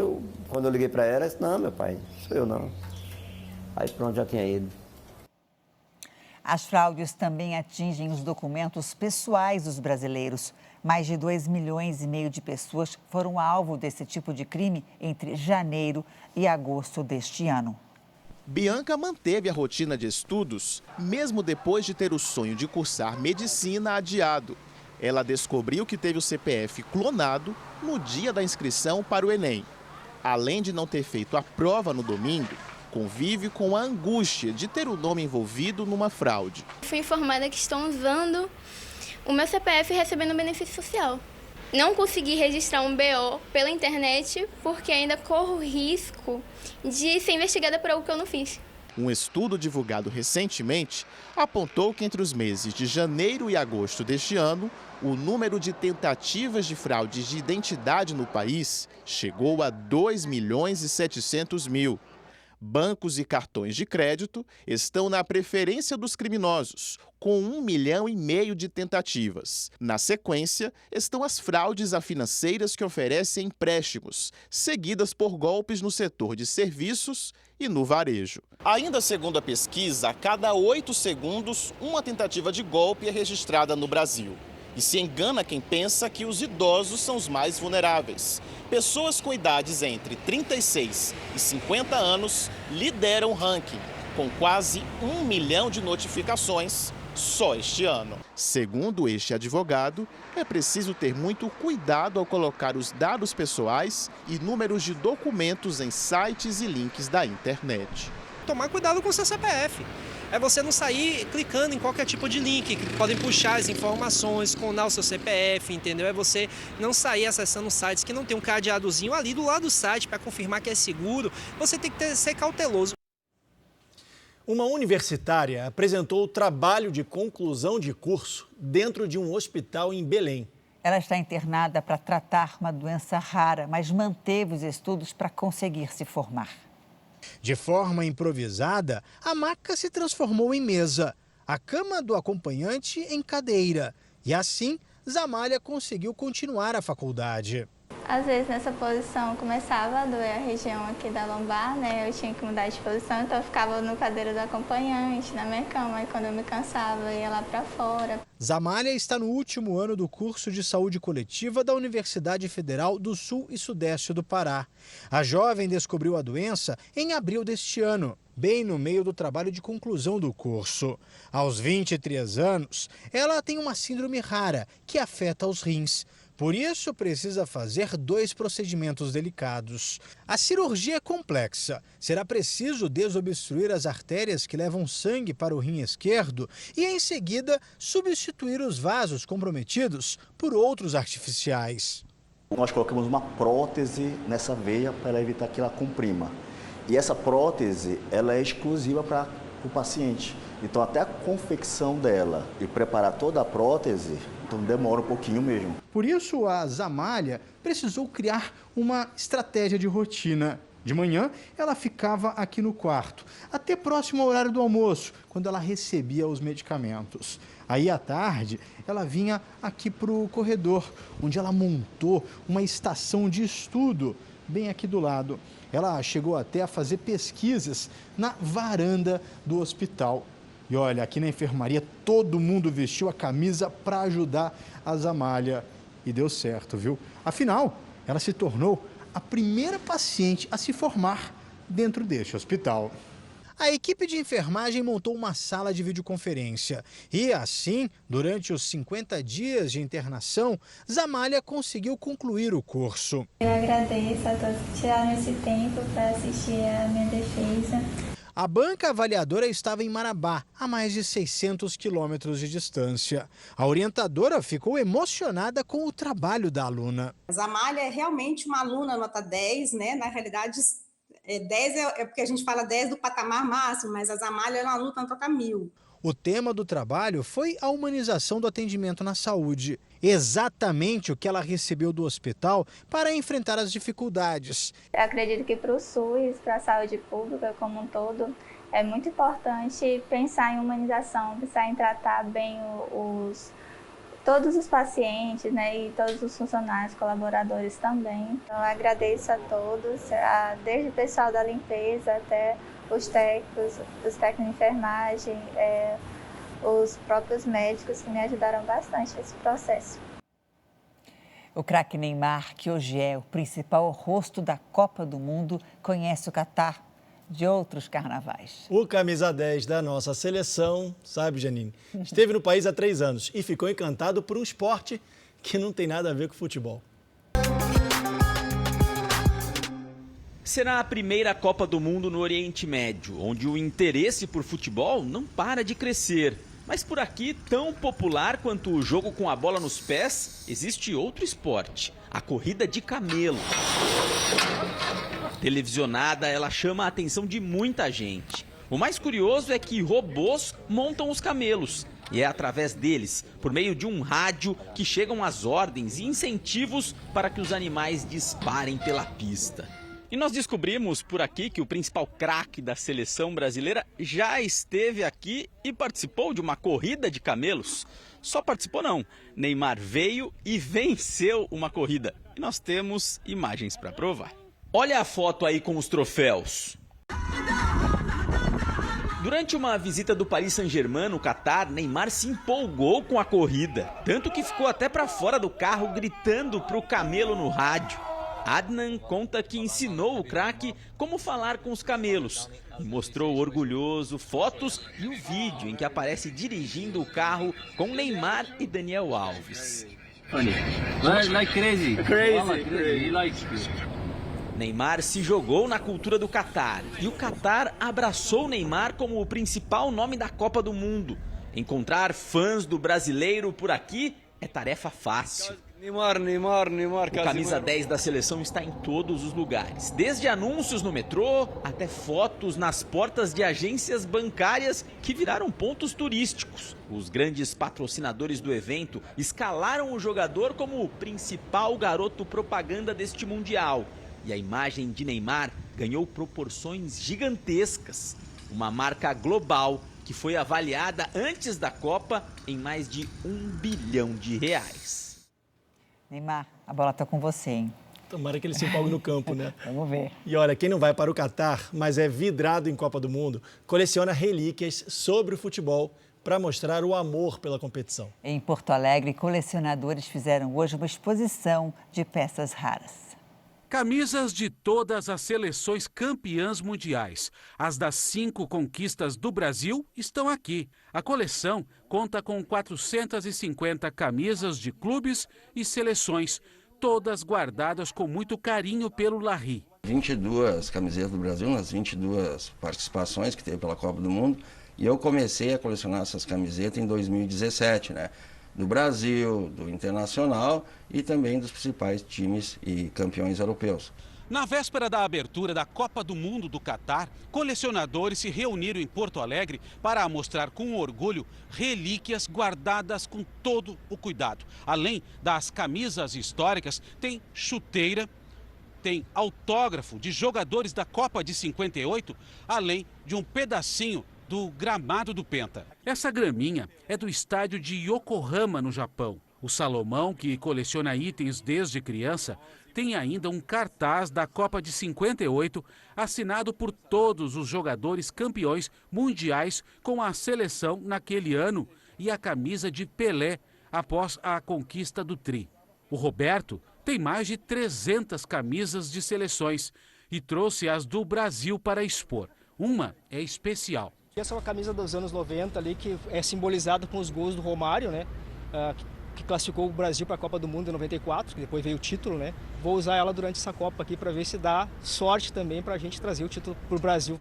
quando eu liguei para ela, eu disse, não, meu pai, sou eu não. Aí pronto, já tinha ido. As fraudes também atingem os documentos pessoais dos brasileiros. Mais de 2,5 milhões de pessoas foram alvo desse tipo de crime entre janeiro e agosto deste ano. Bianca manteve a rotina de estudos, mesmo depois de ter o sonho de cursar medicina adiado. Ela descobriu que teve o CPF clonado no dia da inscrição para o Enem. Além de não ter feito a prova no domingo, convive com a angústia de ter o nome envolvido numa fraude. Fui informada que estão usando o meu CPF recebendo benefício social. Não consegui registrar um BO pela internet porque ainda corro risco de ser investigada por algo que eu não fiz. Um estudo divulgado recentemente apontou que entre os meses de janeiro e agosto deste ano, o número de tentativas de fraudes de identidade no país chegou a 2.700.000. Bancos e cartões de crédito estão na preferência dos criminosos, com 1,5 milhão de tentativas. Na sequência, estão as fraudes a financeiras que oferecem empréstimos, seguidas por golpes no setor de serviços e no varejo. Ainda segundo a pesquisa, a cada 8 segundos, uma tentativa de golpe é registrada no Brasil. E se engana quem pensa que os idosos são os mais vulneráveis. Pessoas com idades entre 36 e 50 anos lideram o ranking, com quase 1 milhão de notificações só este ano. Segundo este advogado, é preciso ter muito cuidado ao colocar os dados pessoais e números de documentos em sites e links da internet. Tomar cuidado com o seu CPF. É você não sair clicando em qualquer tipo de link que podem puxar as informações, clonar o seu CPF, entendeu? É você não sair acessando sites que não tem um cadeadozinho ali do lado do site para confirmar que é seguro. Você tem que ser cauteloso. Uma universitária apresentou o trabalho de conclusão de curso dentro de um hospital em Belém. Ela está internada para tratar uma doença rara, mas manteve os estudos para conseguir se formar. De forma improvisada, a maca se transformou em mesa, a cama do acompanhante em cadeira. E assim, Zamália conseguiu continuar a faculdade. Às vezes nessa posição começava a doer a região aqui da lombar, né? Eu tinha que mudar de posição, então eu ficava no cadeira do acompanhante, na minha cama. E quando eu me cansava, eu ia lá para fora. Zamália está no último ano do curso de saúde coletiva da Universidade Federal do Sul e Sudeste do Pará. A jovem descobriu a doença em abril deste ano, bem no meio do trabalho de conclusão do curso. Aos 23 anos, ela tem uma síndrome rara que afeta os rins. Por isso, precisa fazer 2 procedimentos delicados. A cirurgia é complexa. Será preciso desobstruir as artérias que levam sangue para o rim esquerdo e, em seguida, substituir os vasos comprometidos por outros artificiais. Nós colocamos uma prótese nessa veia para evitar que ela comprima. E essa prótese ela é exclusiva para o paciente. Então, até a confecção dela e preparar toda a prótese, então demora um pouquinho mesmo. Por isso, a Zamália precisou criar uma estratégia de rotina. De manhã, ela ficava aqui no quarto, até próximo ao horário do almoço, quando ela recebia os medicamentos. Aí, à tarde, ela vinha aqui para o corredor, onde ela montou uma estação de estudo. bem aqui do lado. Ela chegou até a fazer pesquisas na varanda do hospital. E olha, aqui na enfermaria todo mundo vestiu a camisa para ajudar a Zamália. E deu certo, viu? Afinal, ela se tornou a primeira paciente a se formar dentro deste hospital. A equipe de enfermagem montou uma sala de videoconferência e assim, durante os 50 dias de internação, Zamália conseguiu concluir o curso. Eu agradeço a todos que tiraram esse tempo para assistir a minha defesa. A banca avaliadora estava em Marabá, a mais de 600 quilômetros de distância. A orientadora ficou emocionada com o trabalho da aluna. A Zamália é realmente uma aluna nota 10, né? Na realidade, 10 é porque a gente fala 10 do patamar máximo, mas a Zamália é uma aluna nota 1000. O tema do trabalho foi a humanização do atendimento na saúde. Exatamente o que ela recebeu do hospital para enfrentar as dificuldades. Eu acredito que para o SUS, para a saúde pública como um todo, é muito importante pensar em humanização, pensar em tratar bem todos os pacientes, né, e todos os funcionários, colaboradores também. Então, eu agradeço a todos, desde o pessoal da limpeza até os técnicos de enfermagem, os próprios médicos que me ajudaram bastante nesse processo. O craque Neymar, que hoje é o principal rosto da Copa do Mundo, conhece o Catar de outros carnavais. O camisa 10 da nossa seleção, sabe, Janine, esteve no país há 3 anos e ficou encantado por um esporte que não tem nada a ver com futebol. Será a primeira Copa do Mundo no Oriente Médio, onde o interesse por futebol não para de crescer. Mas por aqui, tão popular quanto o jogo com a bola nos pés, existe outro esporte, a corrida de camelo. Televisionada, ela chama a atenção de muita gente. O mais curioso é que robôs montam os camelos. E é através deles, por meio de um rádio, que chegam as ordens e incentivos para que os animais disparem pela pista. E nós descobrimos por aqui que o principal craque da seleção brasileira já esteve aqui e participou de uma corrida de camelos. Só participou não, Neymar veio e venceu uma corrida. E nós temos imagens para provar. Olha a foto aí com os troféus. Durante uma visita do Paris Saint-Germain no Catar, Neymar se empolgou com a corrida. Tanto que ficou até para fora do carro gritando para o camelo no rádio. Adnan conta que ensinou o craque como falar com os camelos e mostrou orgulhoso fotos e o vídeo em que aparece dirigindo o carro com Neymar e Daniel Alves. Neymar se jogou na cultura do Catar e o Catar abraçou Neymar como o principal nome da Copa do Mundo. Encontrar fãs do brasileiro por aqui é tarefa fácil. Neymar. O camisa 10 da seleção está em todos os lugares, desde anúncios no metrô até fotos nas portas de agências bancárias que viraram pontos turísticos. Os grandes patrocinadores do evento escalaram o jogador como o principal garoto propaganda deste Mundial. E a imagem de Neymar ganhou proporções gigantescas. Uma marca global que foi avaliada antes da Copa em mais de R$1 bilhão. Neymar, a bola está com você, hein? Tomara que ele se empolgue no campo, né? Vamos ver. E olha, quem não vai para o Catar, mas é vidrado em Copa do Mundo, coleciona relíquias sobre o futebol para mostrar o amor pela competição. Em Porto Alegre, colecionadores fizeram hoje uma exposição de peças raras. Camisas de todas as seleções campeãs mundiais. As das 5 conquistas do Brasil estão aqui. A coleção conta com 450 camisas de clubes e seleções, todas guardadas com muito carinho pelo Larry. 22 camisetas do Brasil nas 22 participações que teve pela Copa do Mundo. E eu comecei a colecionar essas camisetas em 2017, né? Do Brasil, do Internacional e também dos principais times e campeões europeus. Na véspera da abertura da Copa do Mundo do Catar, colecionadores se reuniram em Porto Alegre para mostrar com orgulho relíquias guardadas com todo o cuidado. Além das camisas históricas, tem chuteira, tem autógrafo de jogadores da Copa de 58, além de um pedacinho do gramado do Penta. Essa graminha é do estádio de Yokohama, no Japão. O Salomão, que coleciona itens desde criança, tem ainda um cartaz da Copa de 58, assinado por todos os jogadores campeões mundiais com a seleção naquele ano e a camisa de Pelé após a conquista do Tri. O Roberto tem mais de 300 camisas de seleções e trouxe as do Brasil para expor. Uma é especial. Essa é uma camisa dos anos 90 ali, que é simbolizada com os gols do Romário, né? Que classificou o Brasil para a Copa do Mundo em 94, que depois veio o título, né? Vou usar ela durante essa Copa aqui para ver se dá sorte também para a gente trazer o título para o Brasil.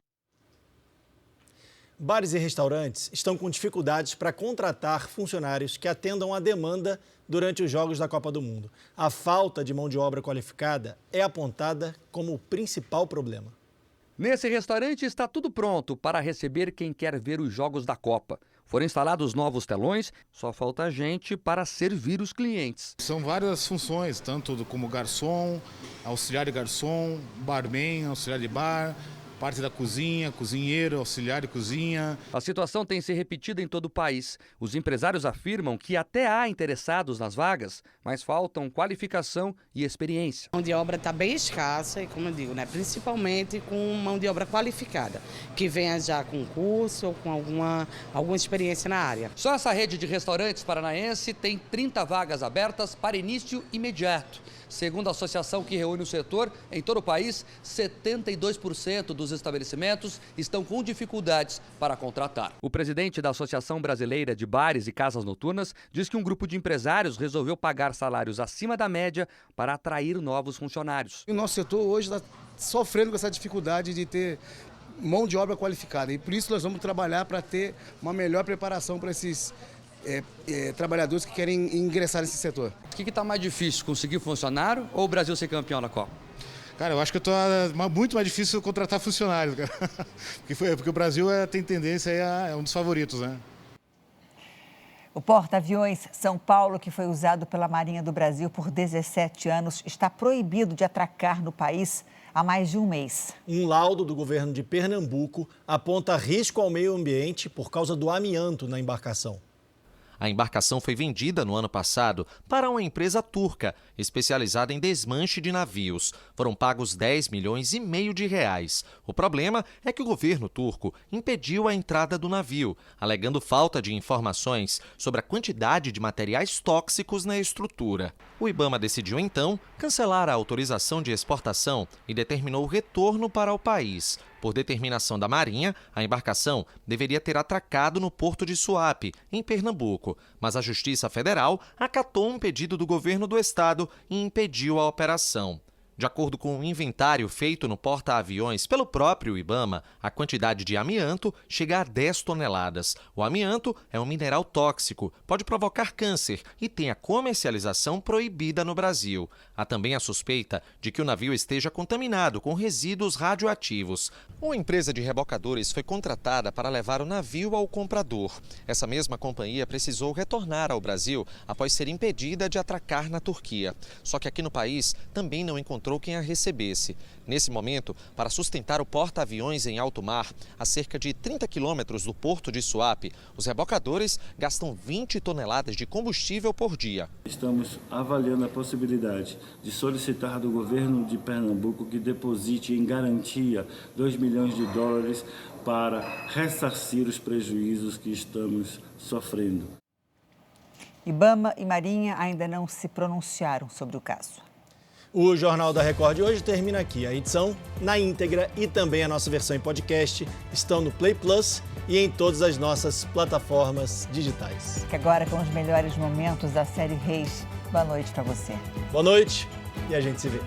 Bares e restaurantes estão com dificuldades para contratar funcionários que atendam à demanda durante os Jogos da Copa do Mundo. A falta de mão de obra qualificada é apontada como o principal problema. Nesse restaurante está tudo pronto para receber quem quer ver os Jogos da Copa. Foram instalados novos telões, só falta gente para servir os clientes. São várias funções, tanto como garçom, auxiliar de garçom, barman, auxiliar de bar, parte da cozinha, cozinheiro, auxiliar de cozinha. A situação tem se repetido em todo o país. Os empresários afirmam que até há interessados nas vagas, mas faltam qualificação e experiência. A mão de obra está bem escassa e, como eu digo, principalmente com mão de obra qualificada, que venha já com curso ou com alguma experiência na área. Só essa rede de restaurantes paranaense tem 30 vagas abertas para início imediato. Segundo a associação que reúne o setor, em todo o país, 72% dos estabelecimentos estão com dificuldades para contratar. O presidente da Associação Brasileira de Bares e Casas Noturnas diz que um grupo de empresários resolveu pagar salários acima da média para atrair novos funcionários. O nosso setor hoje está sofrendo com essa dificuldade de ter mão de obra qualificada e por isso nós vamos trabalhar para ter uma melhor preparação para esses trabalhadores que querem ingressar nesse setor. O que está mais difícil, conseguir funcionário ou o Brasil ser campeão da Copa? Cara, eu acho que muito mais difícil contratar funcionários, cara. Porque o Brasil tem tendência é um dos favoritos, né? O porta-aviões São Paulo, que foi usado pela Marinha do Brasil por 17 anos, está proibido de atracar no país há mais de um mês. Um laudo do governo de Pernambuco aponta risco ao meio ambiente por causa do amianto na embarcação. A embarcação foi vendida no ano passado para uma empresa turca, especializada em desmanche de navios. Foram pagos 10 milhões e meio de reais. O problema é que o governo turco impediu a entrada do navio, alegando falta de informações sobre a quantidade de materiais tóxicos na estrutura. O IBAMA decidiu, então, cancelar a autorização de exportação e determinou o retorno para o país. Por determinação da Marinha, a embarcação deveria ter atracado no porto de Suape, em Pernambuco, mas a Justiça Federal acatou um pedido do governo do estado e impediu a operação. De acordo com o inventário feito no porta-aviões pelo próprio IBAMA, a quantidade de amianto chega a 10 toneladas. O amianto é um mineral tóxico, pode provocar câncer e tem a comercialização proibida no Brasil. Há também a suspeita de que o navio esteja contaminado com resíduos radioativos. Uma empresa de rebocadores foi contratada para levar o navio ao comprador. Essa mesma companhia precisou retornar ao Brasil após ser impedida de atracar na Turquia. Só que aqui no país também não encontrou quem a recebesse. Nesse momento, para sustentar o porta-aviões em alto mar, a cerca de 30 quilômetros do porto de Suape, os rebocadores gastam 20 toneladas de combustível por dia. Estamos avaliando a possibilidade de solicitar do governo de Pernambuco que deposite em garantia 2 milhões de dólares para ressarcir os prejuízos que estamos sofrendo. IBAMA e Marinha ainda não se pronunciaram sobre o caso. O Jornal da Record de hoje termina aqui. A edição na íntegra e também a nossa versão em podcast estão no Play Plus e em todas as nossas plataformas digitais. Que agora com os melhores momentos da série Reis. Boa noite para você. Boa noite e a gente se vê.